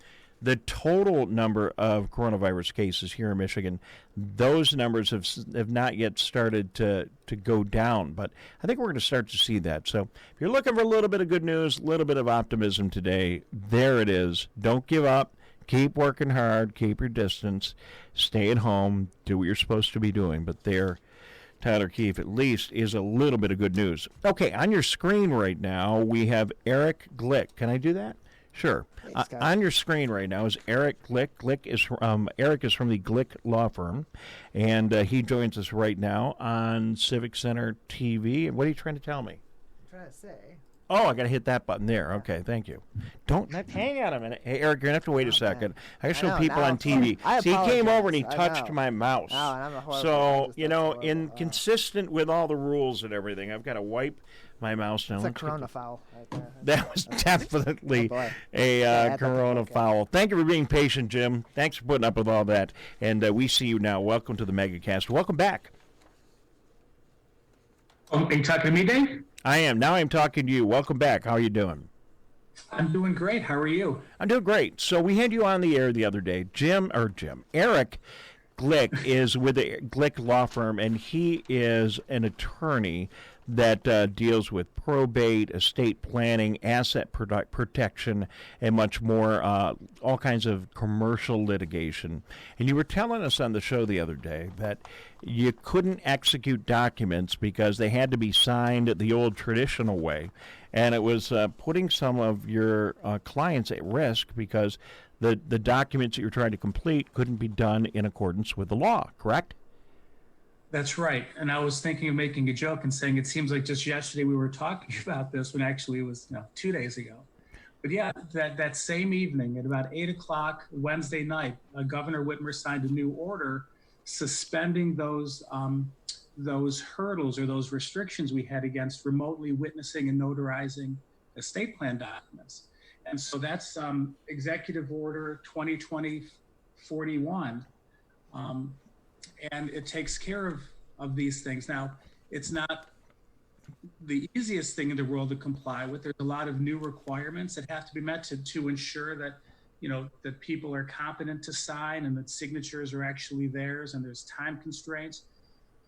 A: the total number of coronavirus cases here in Michigan, those numbers have not yet started to go down, but I think we're going to start to see that. So if you're looking for a little bit of good news, a little bit of optimism today, there it is. Don't give up. Keep working hard. Keep your distance. Stay at home. Do what you're supposed to be doing. But there, Tyler Keefe, at least, is a little bit of good news. Okay, on your screen right now, we have Eric Glick. Can I do that? Sure. On your screen right now is Eric Glick. Eric is from the Glick law firm, and he joins us right now on Civic Center TV. And what are you trying to tell me?
B: I'm trying to say.
A: Oh, I got to hit that button there. Okay, thank you. Hang on a minute. Hey, Eric, you're going to have to wait a second. I got to show people on TV. See, he came over and he touched my mouse. So, inconsistent with all the rules and everything, I've got to wipe my mouse now.
B: It's a corona foul right there.
A: That was definitely a corona foul. Thank you for being patient, Jim. Thanks for putting up with all that. And we see you now. Welcome to the Megacast. Welcome back.
J: Are you talking to me, Dave?
A: I am. Now I'm talking to you. Welcome back. How are you doing?
J: I'm doing great. How are you?
A: I'm doing great. So we had you on the air the other day. Eric Glick is with the Glick law firm, and he is an attorney that deals with probate, estate planning, asset protection, and much more, all kinds of commercial litigation. And you were telling us on the show the other day that you couldn't execute documents because they had to be signed the old traditional way. and it was putting some of your clients at risk because the documents that you're trying to complete couldn't be done in accordance with the law, correct?
J: That's right. And I was thinking of making a joke and saying it seems like just yesterday we were talking about this when actually it was 2 days ago. But yeah, that same evening at about 8 o'clock Wednesday night, Governor Whitmer signed a new order suspending those hurdles or those restrictions we had against remotely witnessing and notarizing estate plan documents. And so that's Executive Order 2020-41. And it takes care of these things. Now, it's not the easiest thing in the world to comply with. There's a lot of new requirements that have to be met to ensure that, that people are competent to sign and that signatures are actually theirs, and there's time constraints.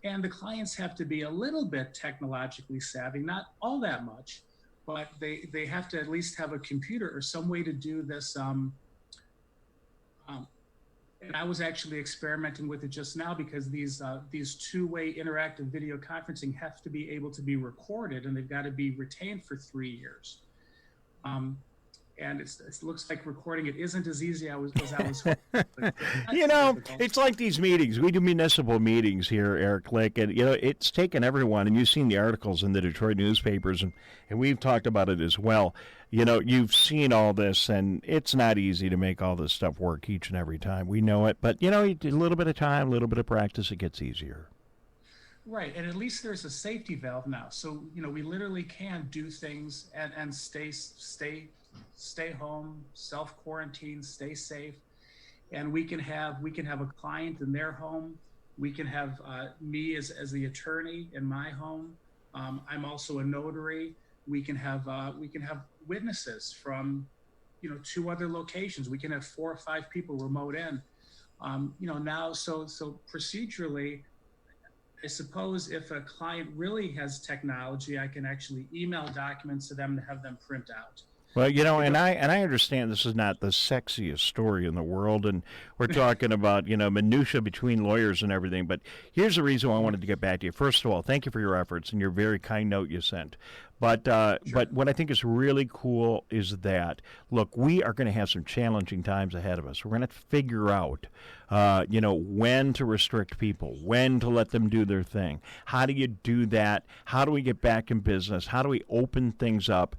J: And the clients have to be a little bit technologically savvy, not all that much, but they have to at least have a computer or some way to do this. And I was actually experimenting with it just now because these two-way interactive video conferencing have to be able to be recorded, and they've got to be retained for 3 years. And it looks like recording it isn't as easy as I was hoping.
A: It's like these meetings. We do municipal meetings here, Eric Glick, and it's taken everyone. And you've seen the articles in the Detroit newspapers, and we've talked about it as well. You've seen all this, and it's not easy to make all this stuff work each and every time. We know it, but a little bit of time, a little bit of practice, it gets easier.
J: Right, and at least there's a safety valve now. So we literally can do things and stay home, self-quarantine, stay safe, and we can have a client in their home. We can have me as the attorney in my home. I'm also a notary. We can have witnesses from 2 other locations. We can have 4 or 5 people remote in. Now so procedurally, I suppose if a client really has technology, I can actually email documents to them to have them print out.
A: Well, and I understand this is not the sexiest story in the world, and we're talking about, minutia between lawyers and everything, but here's the reason why I wanted to get back to you. First of all, thank you for your efforts and your very kind note you sent. But but what I think is really cool is that, look, we are going to have some challenging times ahead of us. We're going to figure out, when to restrict people, when to let them do their thing. How do you do that? How do we get back in business? How do we open things up?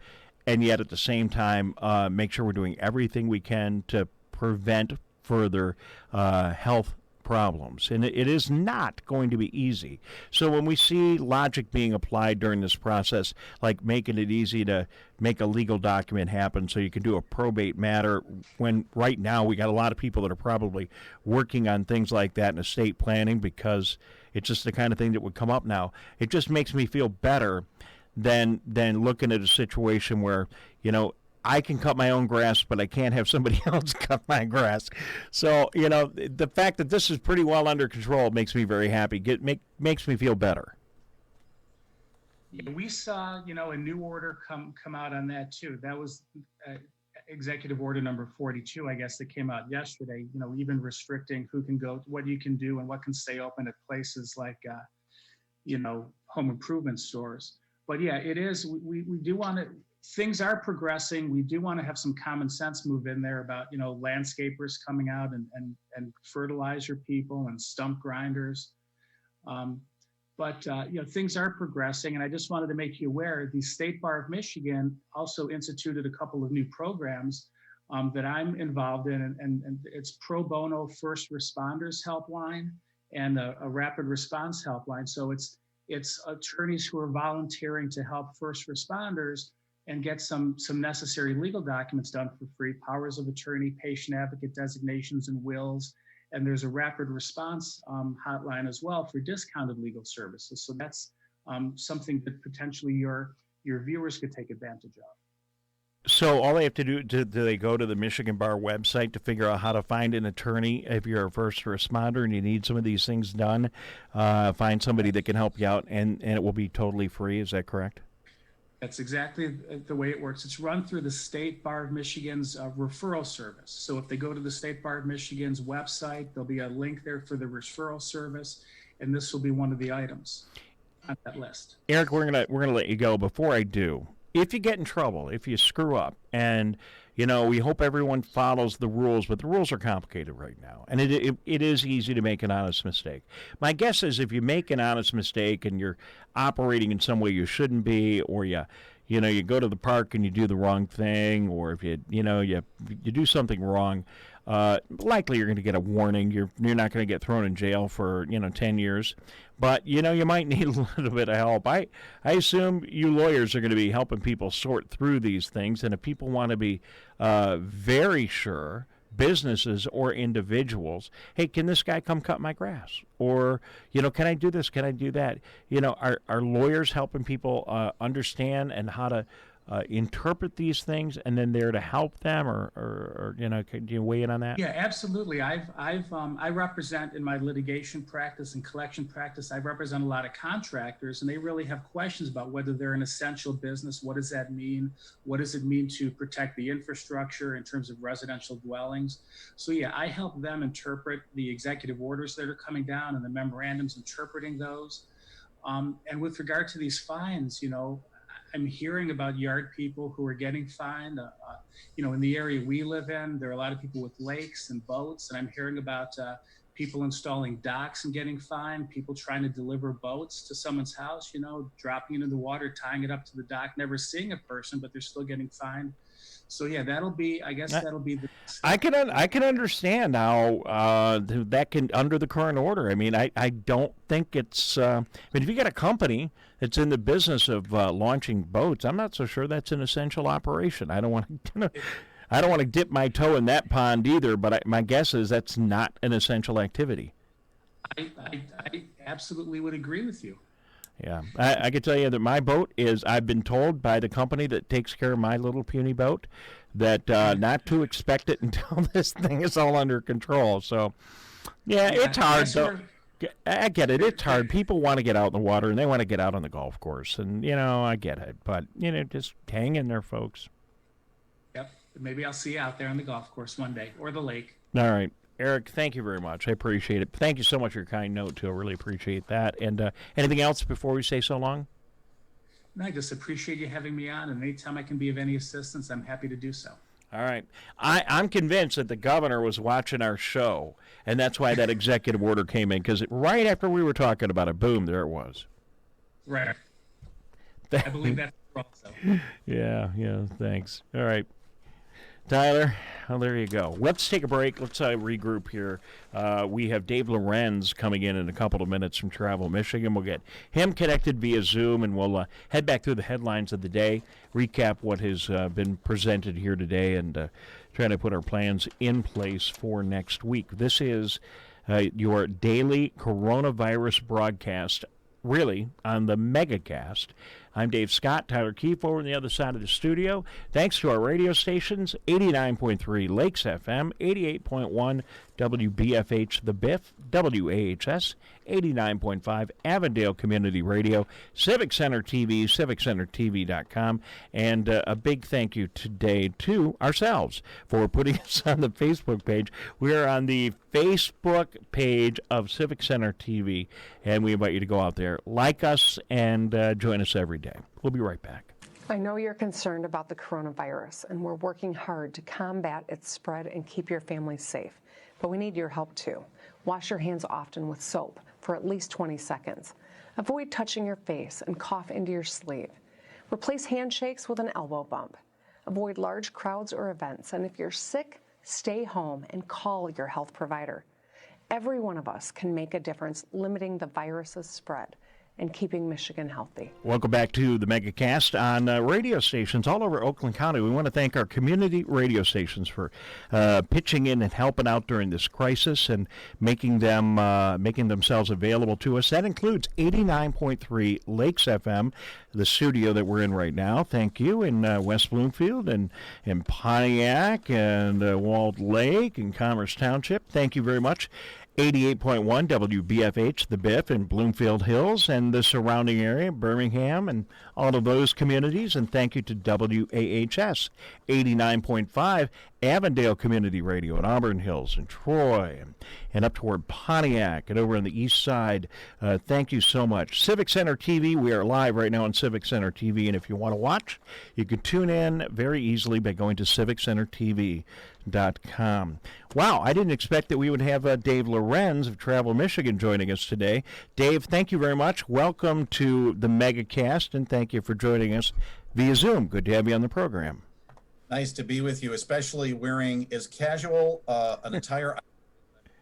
A: And yet at the same time, make sure we're doing everything we can to prevent further health problems. And it is not going to be easy. So when we see logic being applied during this process, like making it easy to make a legal document happen so you can do a probate matter, when right now we got a lot of people that are probably working on things like that in estate planning because it's just the kind of thing that would come up now. It just makes me feel better than looking at a situation where, I can cut my own grass, but I can't have somebody else cut my grass. So, the fact that this is pretty well under control makes me very happy. Makes me feel better.
J: Yeah, we saw, a new order come out on that too. That was Executive Order number 42, I guess, that came out yesterday, even restricting who can go, what you can do and what can stay open at places like, home improvement stores. But yeah, it is, we do want to, things are progressing. We do want to have some common sense move in there about, landscapers coming out and fertilizer people and stump grinders. But things are progressing. And I just wanted to make you aware, the State Bar of Michigan also instituted a couple of new programs that I'm involved in. And it's pro bono first responders helpline and a rapid response helpline. So it's attorneys who are volunteering to help first responders and get some necessary legal documents done for free, powers of attorney, patient advocate designations and wills. And there's a rapid response hotline as well for discounted legal services. So that's something that potentially your viewers could take advantage of.
A: So all they have to do they go to the Michigan Bar website to figure out how to find an attorney if you're a first responder and you need some of these things done, find somebody that can help you out, and it will be totally free. Is that correct?
J: That's exactly the way it works. It's run through the State Bar of Michigan's referral service. So if they go to the State Bar of Michigan's website, there'll be a link there for the referral service, and this will be one of the items on that list.
A: Eric, we're gonna let you go. Before I do, if you get in trouble, if you screw up, and we hope everyone follows the rules, but the rules are complicated right now, and it is easy to make an honest mistake. My guess is if you make an honest mistake and you're operating in some way you shouldn't be, or you go to the park and you do the wrong thing, or if you do something wrong, likely you're going to get a warning. You're not going to get thrown in jail for 10 years, but you might need a little bit of help. I assume you lawyers are going to be helping people sort through these things, and if people want to be very sure, businesses or individuals, hey, can this guy come cut my grass? Or can I do this? Can I do that? Are lawyers helping people understand and how to interpret these things, and then there to help them, or can you weigh in on that?
J: Yeah, absolutely. I represent in my litigation practice and collection practice, I represent a lot of contractors, and they really have questions about whether they're an essential business. What does that mean? What does it mean to protect the infrastructure in terms of residential dwellings? So yeah, I help them interpret the executive orders that are coming down and the memorandums interpreting those. And with regard to these fines, I'm hearing about yard people who are getting fined. In the area we live in, there are a lot of people with lakes and boats, and I'm hearing about people installing docks and getting fined, people trying to deliver boats to someone's house, dropping it in the water, tying it up to the dock, never seeing a person, but they're still getting fined. So yeah, that'll be the. I
A: can understand how that can, under the current order. I mean, I don't think it's. If you got a company that's in the business of launching boats, I'm not so sure that's an essential operation. I don't want to dip my toe in that pond either. But my guess is that's not an essential activity.
J: I absolutely would agree with you.
A: Yeah, I can tell you that my boat is, I've been told by the company that takes care of my little puny boat that not to expect it until this thing is all under control. So, yeah, it's hard, though. I get it. It's hard. People want to get out in the water, and they want to get out on the golf course. And, I get it. But, just hang in there, folks.
J: Yep. Maybe I'll see you out there on the golf course one day, or the lake.
A: All right. Eric, thank you very much. I appreciate it. Thank you so much for your kind note, too. I really appreciate that. And anything else before we say so long?
J: No, I just appreciate you having me on, and anytime I can be of any assistance, I'm happy to do so.
A: All right. I'm convinced that the governor was watching our show, and that's why that executive order came in, because right after we were talking about it, boom, there it was.
J: Right. I believe that's also.
A: Yeah, thanks. All right. Tyler, well, there you go. Let's take a break. Let's regroup here. We have Dave Lorenz coming in a couple of minutes from Travel Michigan. We'll get him connected via Zoom, and we'll head back through the headlines of the day, recap what has been presented here today, and try to put our plans in place for next week. This is your daily coronavirus broadcast, really, on the Megacast. I'm Dave Scott. Tyler Keefe over on the other side of the studio. Thanks to our radio stations, 89.3 Lakes FM, 88.1 WBFH The Biff, WAHS, 89.5 Avondale Community Radio, Civic Center TV, CivicCenterTV.com, and a big thank you today to ourselves for putting us on the Facebook page. We are on the Facebook page of Civic Center TV, and we invite you to go out there, like us, and join us every day. We'll be right back.
H: I know you're concerned about the coronavirus, and we're working hard to combat its spread and keep your family safe. But we need your help too. Wash your hands often with soap for at least 20 seconds. Avoid touching your face and cough into your sleeve. Replace handshakes with an elbow bump. Avoid large crowds or events, and if you're sick, stay home and call your health provider. Every one of us can make a difference limiting the virus's spread and keeping Michigan healthy.
A: Welcome back to the Megacast on radio stations all over Oakland County. We want to thank our community radio stations for pitching in and helping out during this crisis and making themselves available to us. That includes 89.3 Lakes FM, the studio that we're in right now. Thank you, in West Bloomfield and in Pontiac and Walled Lake and Commerce Township. Thank you very much. 88.1 WBFH, The Biff in Bloomfield Hills and the surrounding area, Birmingham and all of those communities. And thank you to WAHS, 89.5 Avondale Community Radio in Auburn Hills and Troy and up toward Pontiac and over on the east side. Thank you so much. Civic Center TV, we are live right now on Civic Center TV, and if you want to watch, you can tune in very easily by going to civiccentertv.com. Wow, I didn't expect that we would have Dave Lorenz of Travel Michigan joining us today. Dave, thank you very much. Welcome to the Megacast, and thank you for joining us via Zoom. Good to have you on the program.
K: Nice to be with you, especially wearing as casual an attire I've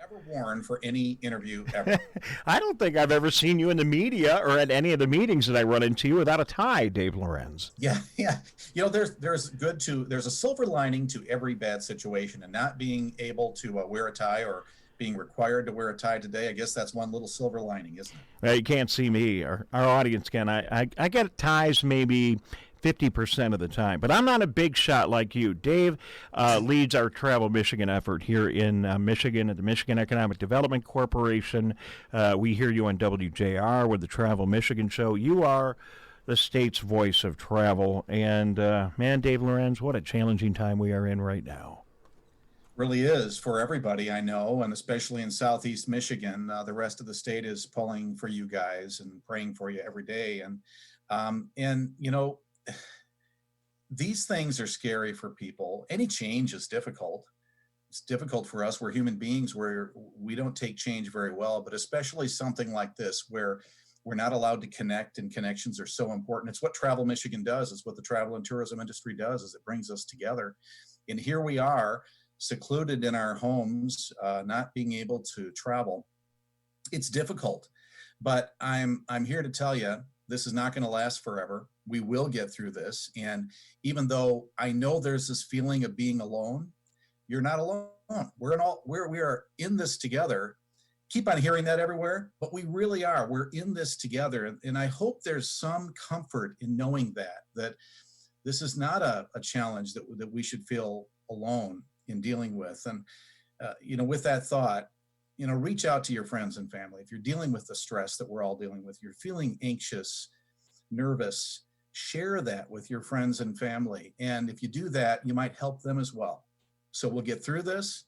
K: ever worn for any interview ever.
A: I don't think I've ever seen you in the media or at any of the meetings that I run into you without a tie, Dave Lorenz.
K: Yeah. You know, there's a silver lining to every bad situation, and not being able to wear a tie or being required to wear a tie today. I guess that's one little silver lining, isn't it?
A: Well, you can't see me. Our audience can. I get ties maybe 50% of the time, but I'm not a big shot like you. Dave leads our Travel Michigan effort here in Michigan at the Michigan Economic Development Corporation. We hear you on WJR with the Travel Michigan Show. You are the state's voice of travel, and man, Dave Lorenz, what a challenging time we are in right now.
K: Really is for everybody, I know, and especially in Southeast Michigan. The rest of the state is pulling for you guys and praying for you every day, and you know, these things are scary for people. Any change is difficult. It's difficult for us. We're human beings where we don't take change very well, but especially something like this where we're not allowed to connect, and connections are so important. It's what Travel Michigan does. It's what the travel and tourism industry does, is it brings us together. And here we are, secluded in our homes, not being able to travel. It's difficult, but I'm here to tell you, this is not going to last forever. We will get through this. And even though I know there's this feeling of being alone, you're not alone. We are in this together. Keep on hearing that everywhere, but we really are. We're in this together. And I hope there's some comfort in knowing that this is not a challenge that we should feel alone in dealing with. And, you know, with that thought, you know, reach out to your friends and family. If you're dealing with the stress that we're all dealing with, you're feeling anxious, nervous, share that with your friends and family. And if you do that, you might help them as well. So we'll get through this.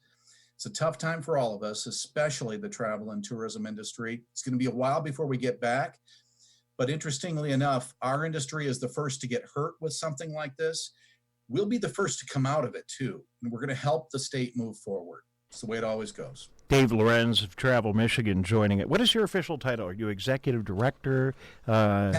K: It's a tough time for all of us, especially the travel and tourism industry. It's going to be a while before we get back. But interestingly enough, our industry is the first to get hurt with something like this. We'll be the first to come out of it too. And we're going to help the state move forward. It's the way it always goes.
A: Dave Lorenz of Travel Michigan joining it. What is your official title? Are you executive director?
K: A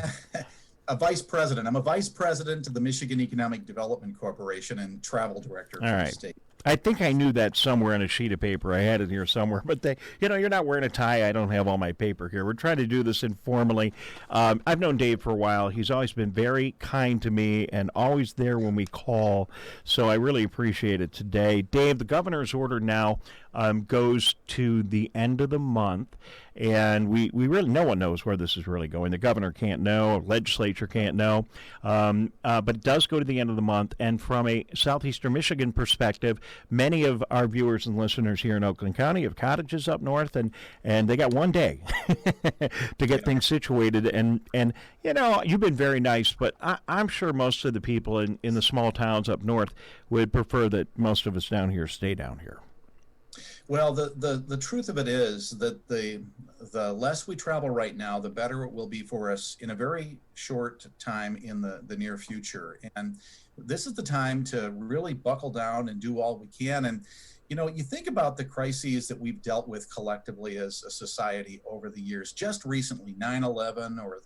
K: vice president. I'm a vice president of the Michigan Economic Development Corporation and travel director for the state.
A: I think I knew that somewhere on a sheet of paper. I had it here somewhere. But, you're not wearing a tie. I don't have all my paper here. We're trying to do this informally. I've known Dave for a while. He's always been very kind to me and always there when we call. So I really appreciate it today. Dave, the governor's order now goes to the end of the month. And we really, no one knows where this is really going. The governor can't know, legislature can't know, but it does go to the end of the month. And from a southeastern Michigan perspective, many of our viewers and listeners here in Oakland County have cottages up north, and they got one day to get things situated. And you know, you've been very nice, but I'm sure most of the people in the small towns up north would prefer that most of us down here stay down here.
K: Well, the truth of it is that the less we travel right now, the better it will be for us in a very short time in the near future. And this is the time to really buckle down and do all we can. And, you know, you think about the crises that we've dealt with collectively as a society over the years, just recently, 9/11 or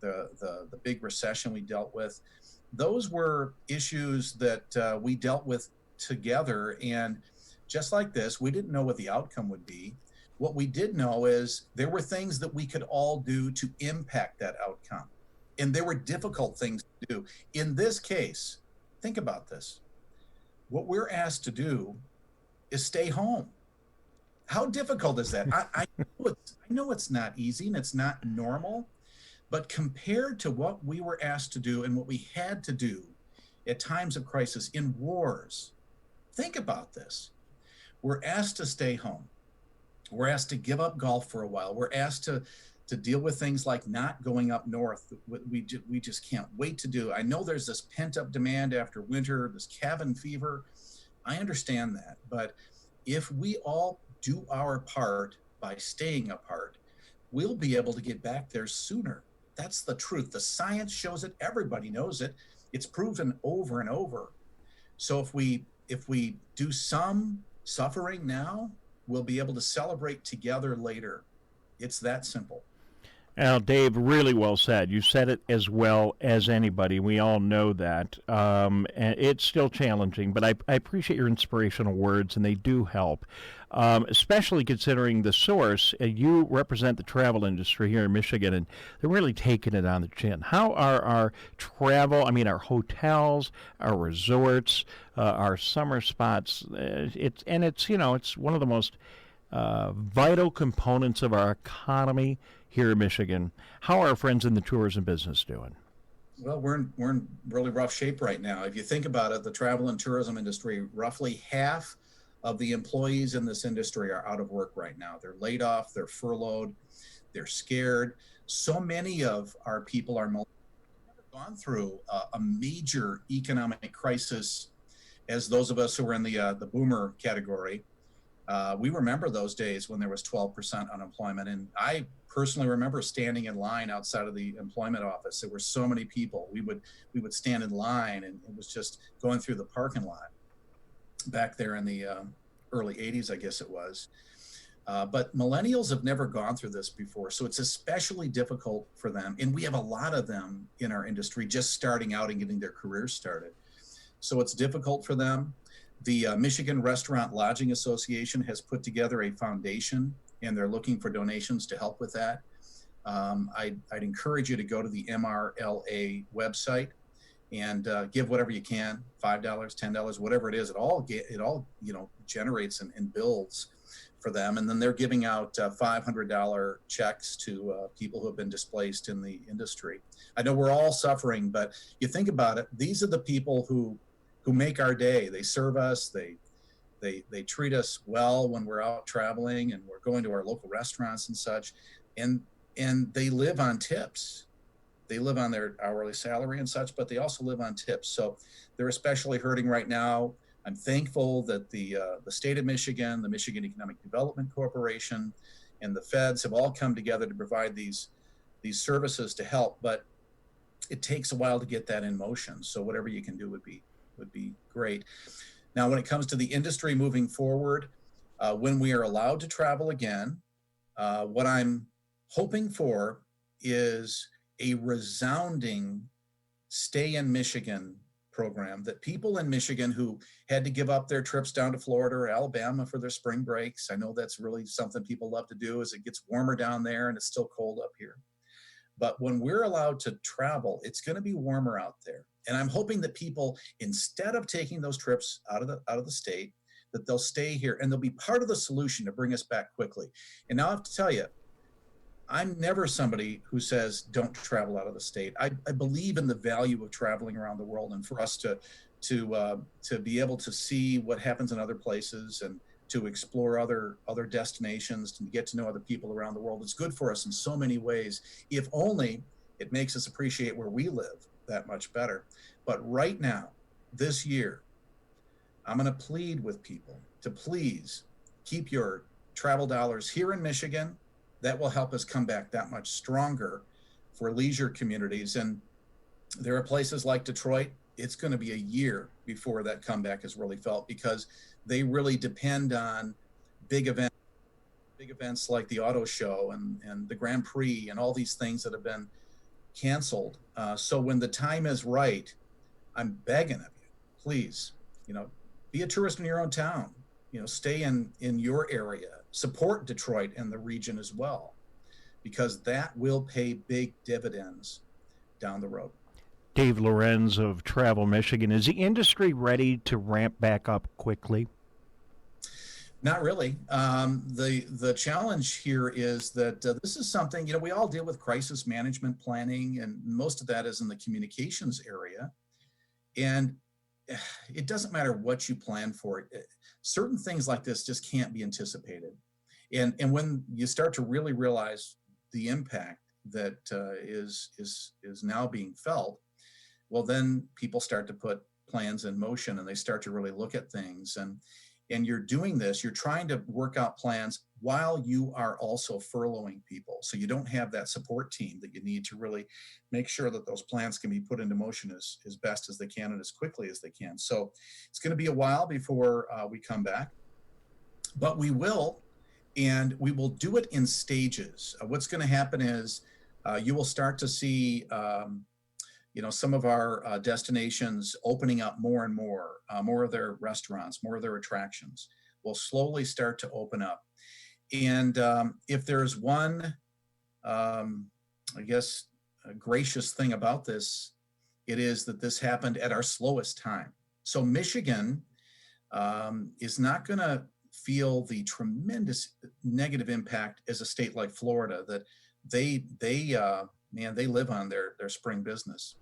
K: the big recession we dealt with. Those were issues that we dealt with together. And just like this, we didn't know what the outcome would be. What we did know is there were things that we could all do to impact that outcome. And there were difficult things to do. In this case, think about this. What we're asked to do is stay home. How difficult is that? I know it's not easy and it's not normal, but compared to what we were asked to do and what we had to do at times of crisis in wars, think about this. We're asked to stay home. We're asked to give up golf for a while. We're asked to deal with things like not going up north. We just can't wait to do. I know there's this pent up demand after winter, this cabin fever. I understand that. But if we all do our part by staying apart, we'll be able to get back there sooner. That's the truth. The science shows it. Everybody knows it. It's proven over and over. So if we do some suffering now, we'll be able to celebrate together later. It's that simple.
A: Now, Dave, really well said. You said it as well as anybody. We all know that. And it's still challenging, but I appreciate your inspirational words, and they do help, especially considering the source. You represent the travel industry here in Michigan, and they're really taking it on the chin. How are our travel, our hotels, our resorts, our summer spots, it's one of the most vital components of our economy here in Michigan. How are our friends in the tourism business doing?
K: Well, we're in really rough shape right now. If you think about it, the travel and tourism industry, roughly half of the employees in this industry are out of work right now. They're laid off, they're furloughed, they're scared. So many of our people are gone through a major economic crisis as those of us who were in the boomer category. We remember those days when there was 12% unemployment. And I personally remember standing in line outside of the employment office. There were so many people. We would stand in line, and it was just going through the parking lot back there in the early 80s, I guess it was. But millennials have never gone through this before, so it's especially difficult for them. And we have a lot of them in our industry just starting out and getting their careers started. So it's difficult for them. The Michigan Restaurant Lodging Association has put together a foundation, and they're looking for donations to help with that. I'd encourage you to go to the MRLA website and give whatever you can, $5, $10, whatever it is. It all generates and builds for them. And then they're giving out $500 checks to people who have been displaced in the industry. I know we're all suffering, but you think about it, these are the people who make our day. They serve us, they treat us well when we're out traveling and we're going to our local restaurants and such, and they live on tips. They live on their hourly salary and such, but they also live on tips. So they're especially hurting right now. I'm thankful that the state of Michigan, the Michigan Economic Development Corporation, and the feds have all come together to provide these services to help, but it takes a while to get that in motion. So whatever you can do would be great. Now, when it comes to the industry moving forward, when we are allowed to travel again, what I'm hoping for is a resounding stay in Michigan program, that people in Michigan who had to give up their trips down to Florida or Alabama for their spring breaks, I know that's really something people love to do as it gets warmer down there and it's still cold up here. But when we're allowed to travel, it's going to be warmer out there. And I'm hoping that people, instead of taking those trips out of the state, that they'll stay here and they'll be part of the solution to bring us back quickly. And now I have to tell you, I'm never somebody who says don't travel out of the state. I believe in the value of traveling around the world, and for us to be able to see what happens in other places and to explore other destinations, to get to know other people around the world. It's good for us in so many ways, if only it makes us appreciate where we live that much better. But right now, this year, I'm going to plead with people to please keep your travel dollars here in Michigan. That will help us come back that much stronger for leisure communities. And there are places like Detroit, it's going to be a year before that comeback is really felt, because they really depend on big events like the auto show and the Grand Prix and all these things that have been canceled. So when the time is right, I'm begging of you, please, be a tourist in your own town, stay in your area, support Detroit and the region as well, because that will pay big dividends down the road.
A: Dave Lorenz of Travel Michigan, is the industry ready to ramp back up quickly?
K: Not really. The challenge here is that this is something, we all deal with crisis management planning, and most of that is in the communications area. And it doesn't matter what you plan for. Certain things like this just can't be anticipated. And when you start to really realize the impact that is now being felt, well, then people start to put plans in motion and they start to really look at things. And you're doing this, you're trying to work out plans while you are also furloughing people. So you don't have that support team that you need to really make sure that those plans can be put into motion as best as they can and as quickly as they can. So it's going to be a while before we come back, but we will, and we will do it in stages. What's going to happen is you will start to see some of our destinations opening up more and more of their restaurants, more of their attractions will slowly start to open up. And if there's one, gracious thing about this, it is that this happened at our slowest time. So Michigan is not going to feel the tremendous negative impact as a state like Florida that they live on their spring business.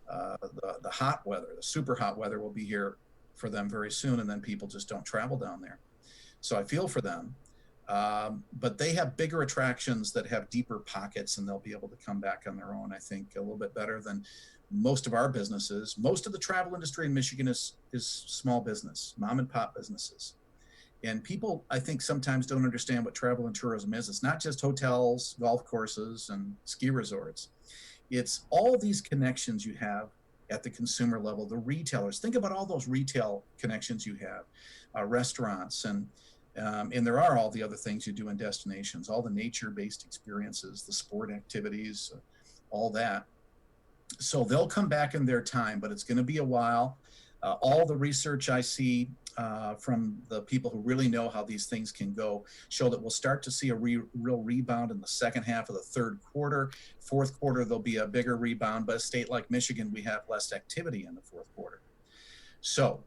K: The hot weather, the super hot weather will be here for them very soon, and then people just don't travel down there. So I feel for them, but they have bigger attractions that have deeper pockets, and they'll be able to come back on their own, I think, a little bit better than most of our businesses. Most of the travel industry in Michigan is small business, mom and pop businesses. And people, I think, sometimes don't understand what travel and tourism is. It's not just hotels, golf courses, and ski resorts. It's all these connections you have at the consumer level, the retailers. Think about all those retail connections you have, restaurants, and there are all the other things you do in destinations, all the nature-based experiences, the sport activities, all that. So they'll come back in their time, but it's going to be a while. All the research I see from the people who really know how these things can go show that we'll start to see a real rebound in the second half of the third quarter. Fourth quarter, there'll be a bigger rebound, but a state like Michigan, we have less activity in the fourth quarter. So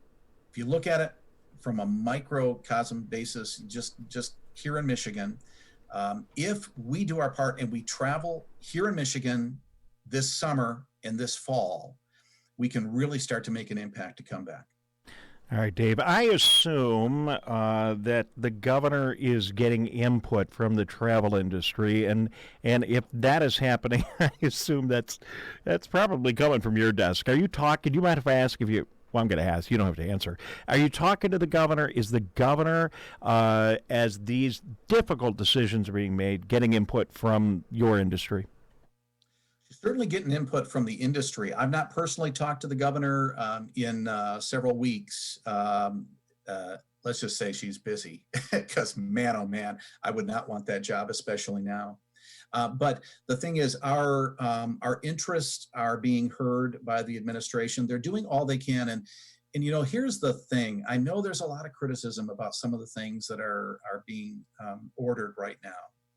K: if you look at it from a microcosm basis, just here in Michigan, if we do our part and we travel here in Michigan this summer and this fall, we can really start to make an impact to come back.
A: All right, Dave, I assume that the governor is getting input from the travel industry, and if that is happening, I assume that's probably coming from your desk. Are you talking? Do you mind if I ask if you? Well, I'm going to ask. You don't have to answer. Are you talking to the governor? Is the governor, as these difficult decisions are being made, getting input from your industry?
K: Certainly getting input from the industry. I've not personally talked to the governor in several weeks. Let's just say she's busy because man, oh man, I would not want that job, especially now. But the thing is, our interests are being heard by the administration. They're doing all they can. And here's the thing. I know there's a lot of criticism about some of the things that are being ordered right now.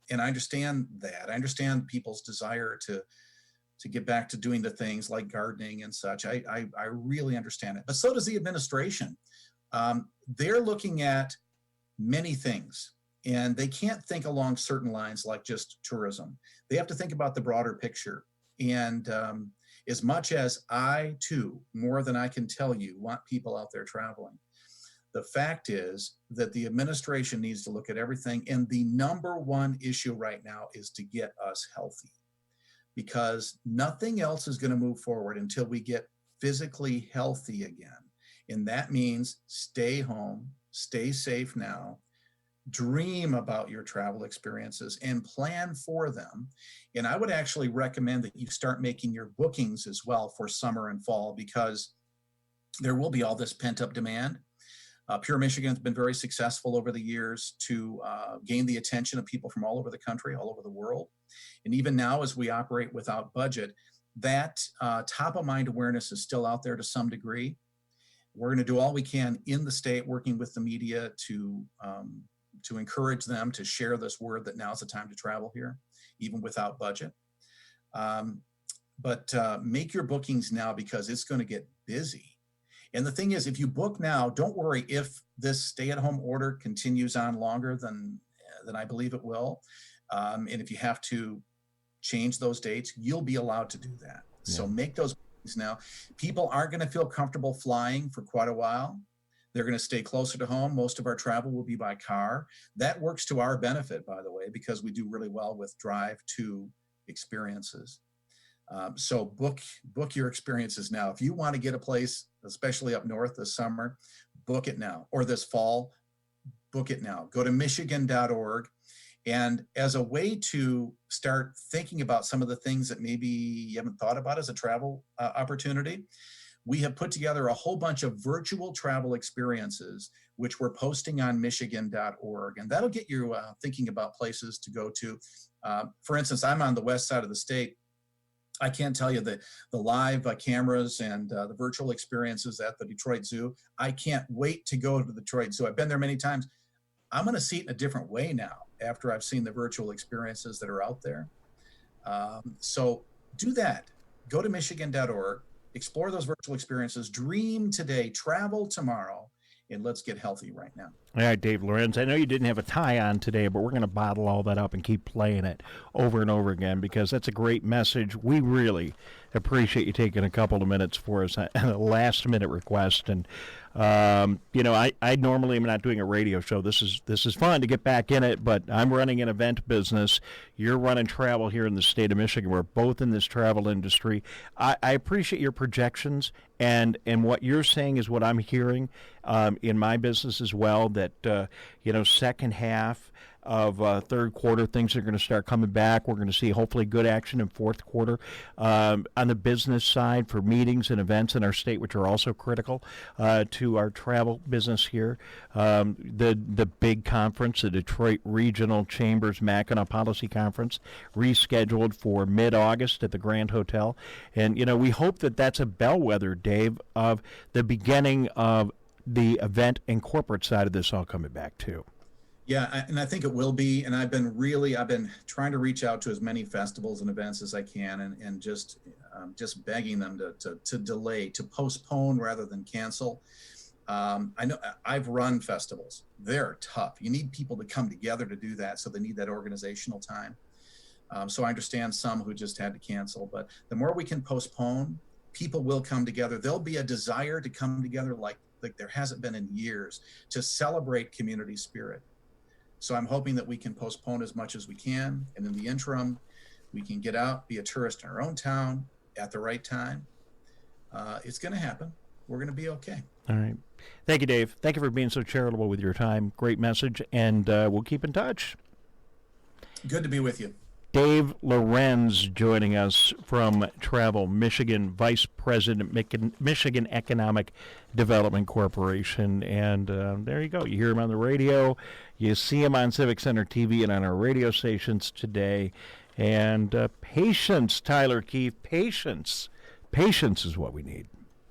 K: And I understand that. I understand people's desire to get back to doing the things like gardening and such. I really understand it. But so does the administration. They're looking at many things, and they can't think along certain lines like just tourism. They have to think about the broader picture. And as much as I, too, more than I can tell you, want people out there traveling, the fact is that the administration needs to look at everything. And the number one issue right now is to get us healthy, because nothing else is going to move forward until we get physically healthy again. And that means stay home, stay safe now, dream about your travel experiences and plan for them. And I would actually recommend that you start making your bookings as well for summer and fall, because there will be all this pent-up demand. Pure Michigan has been very successful over the years to gain the attention of people from all over the country, all over the world. And even now, as we operate without budget, that top of mind awareness is still out there to some degree. We're going to do all we can in the state, working with the media to encourage them to share this word that now's the time to travel here, even without budget. But make your bookings now, because it's going to get busy. And the thing is, if you book now, don't worry if this stay-at-home order continues on longer than I believe it will. And if you have to change those dates, you'll be allowed to do that. Yeah. So make those bookings now. People aren't going to feel comfortable flying for quite a while. They're going to stay closer to home. Most of our travel will be by car. That works to our benefit, by the way, because we do really well with drive-to experiences. So book your experiences now. If you want to get a place, especially up north this summer, book it now, or this fall, book it now. Go to michigan.org. And as a way to start thinking about some of the things that maybe you haven't thought about as a travel opportunity, we have put together a whole bunch of virtual travel experiences, which we're posting on michigan.org. And that'll get you thinking about places to go to. For instance, I'm on the west side of the state. I can't tell you the live cameras and the virtual experiences at the Detroit Zoo. I can't wait to go to the Detroit Zoo. I've been there many times. I'm going to see it in a different way now after I've seen the virtual experiences that are out there. So do that. Go to michigan.org, explore those virtual experiences, dream today, travel tomorrow, and let's get healthy right now.
A: All right, Dave Lorenz, I know you didn't have a tie on today, but we're going to bottle all that up and keep playing it over and over again because that's a great message. We really appreciate you taking a couple of minutes for us, a last-minute request. And, I normally am not doing a radio show. This is fun to get back in it, but I'm running an event business. You're running travel here in the state of Michigan. We're both in this travel industry. I appreciate your projections, and what you're saying is what I'm hearing in my business as well, that, second half of third quarter, things are going to start coming back. We're going to see hopefully good action in fourth quarter on the business side for meetings and events in our state, which are also critical to our travel business here. The big conference, the Detroit Regional Chambers Mackinac Policy Conference, rescheduled for mid-August at the Grand Hotel. And, we hope that that's a bellwether, Dave, of the beginning of the event and corporate side of this all coming back too.
K: Yeah, and I think it will be. And I've been trying to reach out to as many festivals and events as I can, and just begging them to delay, to postpone rather than cancel. I know I've run festivals. They're tough. You need people to come together to do that, so they need that organizational time. So I understand some who just had to cancel, but the more we can postpone, people will come together. There'll be a desire to come together like there hasn't been in years, to celebrate community spirit. So I'm hoping that we can postpone as much as we can. And in the interim, we can get out, be a tourist in our own town at the right time. It's going to happen. We're going to be okay.
A: All right. Thank you, Dave. Thank you for being so charitable with your time. Great message. And we'll keep in touch.
K: Good to be with you.
A: Dave Lorenz joining us from Travel Michigan, Vice President, Michigan Economic Development Corporation. And there you go. You hear him on the radio. You see him on Civic Center TV and on our radio stations today. And patience, Tyler Keefe, patience. Patience is what we need.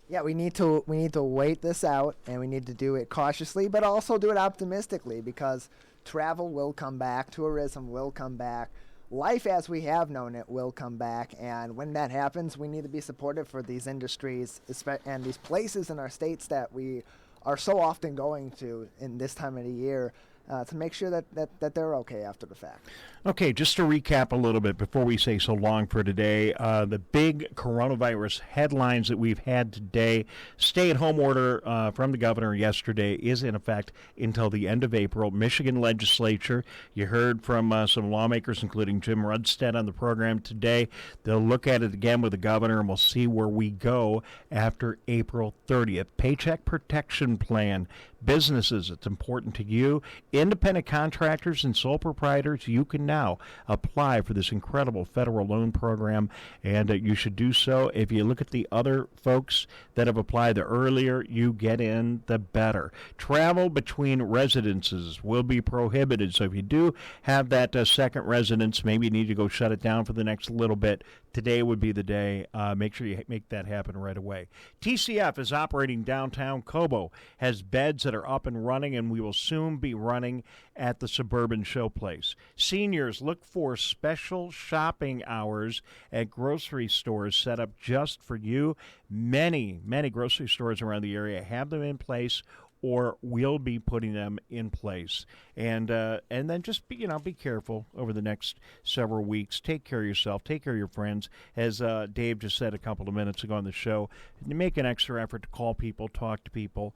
B: Yeah, we need to wait this out, and we need to do it cautiously, but also do it optimistically, because travel will come back, tourism will come back. Life as we have known it will come back, and when that happens, we need to be supportive for these industries and these places in our states that we are so often going to in this time of the year, to make sure that they're okay after the fact.
A: Okay, just to recap a little bit before we say so long for today, the big coronavirus headlines that we've had today: stay-at-home order from the governor yesterday is in effect until the end of April. Michigan legislature, you heard from some lawmakers, including Jim Runestad on the program today. They'll look at it again with the governor, and we'll see where we go after April 30th. Paycheck protection plan. Businesses, it's important to you. Independent contractors and sole proprietors, you can now apply for this incredible federal loan program, and you should do so. If you look at the other folks that have applied, the earlier you get in, the better. Travel between residences will be prohibited, so if you do have that second residence, maybe you need to go shut it down for the next little bit. Today would be the day. Make sure you make that happen right away. TCF is operating downtown. Cobo has beds that are up and running, and we will soon be running at the Suburban Showplace. Seniors, look for special shopping hours at grocery stores set up just for you. Many grocery stores around the area have them in place, or we'll be putting them in place. And then just be careful over the next several weeks. Take care of yourself. Take care of your friends. As Dave just said a couple of minutes ago on the show, make an extra effort to call people, talk to people,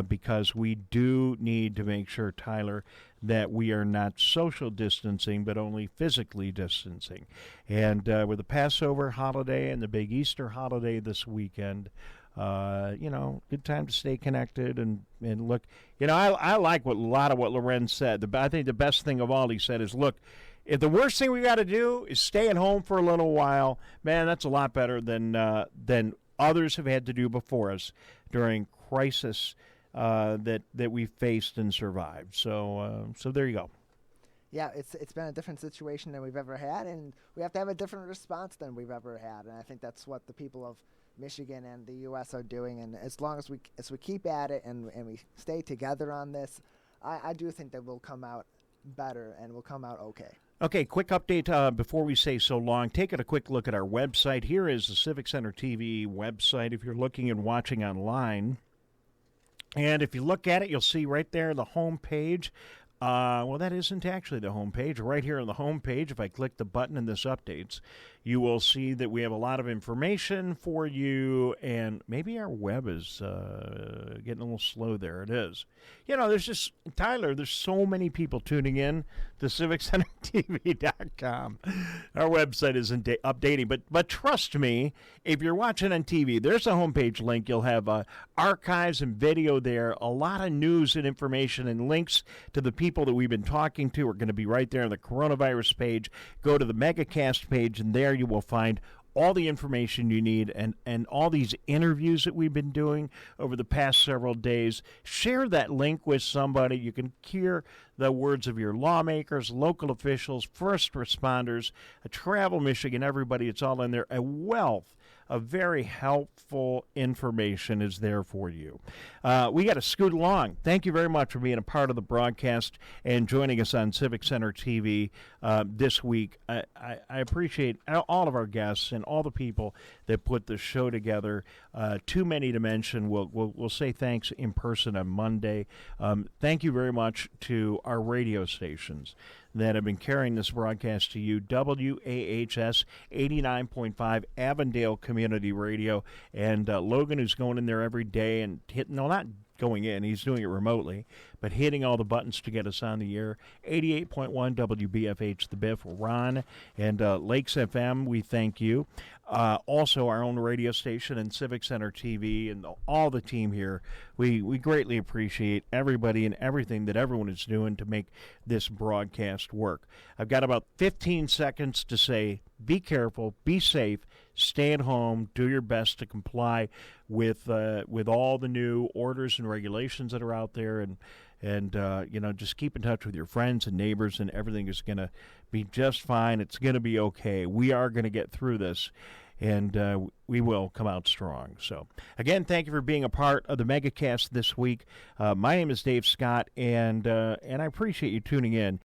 A: because we do need to make sure, Tyler, that we are not social distancing, but only physically distancing. And with the Passover holiday and the big Easter holiday this weekend, good time to stay connected and look. I like a lot of what Lorenz said. I think the best thing of all he said is, look, if the worst thing we got to do is stay at home for a little while, man, that's a lot better than others have had to do before us during crisis that we faced and survived. So there you go.
B: Yeah, it's been a different situation than we've ever had, and we have to have a different response than we've ever had. And I think that's what the people of Michigan and the U.S. are doing. And as long as we keep at it and we stay together on this, I do think that we'll come out better and we'll come out okay.
A: Okay, quick update before we say so long. Take a quick look at our website. Here is the Civic Center TV website if you're looking and watching online. And if you look at it, you'll see right there the home page. Well, that isn't actually the home page. Right here on the home page, if I click the button and this updates, you will see that we have a lot of information for you, and maybe our web is getting a little slow there. It is. There's just, Tyler, there's so many people tuning in to CivicCenterTV.com. Our website isn't updating, but trust me, if you're watching on TV, there's a homepage link. You'll have archives and video there, a lot of news and information and links to the people that we've been talking to are going to be right there on the coronavirus page. Go to the Megacast page, and there you will find all the information you need and all these interviews that we've been doing over the past several days. Share that link with somebody. You can hear the words of your lawmakers, local officials, first responders, Travel Michigan, everybody. It's all in there. A wealth of very helpful information is there for you. We got to scoot along. Thank you very much for being a part of the broadcast and joining us on Civic Center TV this week. I appreciate all of our guests and all the people that put the show together. Too many to mention. We'll say thanks in person on Monday. Thank you very much to our radio stations that have been carrying this broadcast to you. WAHS 89.5 Avondale Community Radio, and Logan, who's going in there every day and not going in, he's doing it remotely, but hitting all the buttons to get us on the air. 88.1 WBFH, the Biff, Ron, and Lakes FM, we thank you. Also, our own radio station and Civic Center TV and all the team here, we greatly appreciate everybody and everything that everyone is doing to make this broadcast work. I've got about 15 seconds to say, be careful, be safe, stay at home, do your best to comply with all the new orders and regulations that are out there, and just keep in touch with your friends and neighbors, and everything is going to be just fine. It's going to be okay. We are going to get through this, and we will come out strong. So, again, thank you for being a part of the Megacast this week. My name is Dave Scott, and I appreciate you tuning in.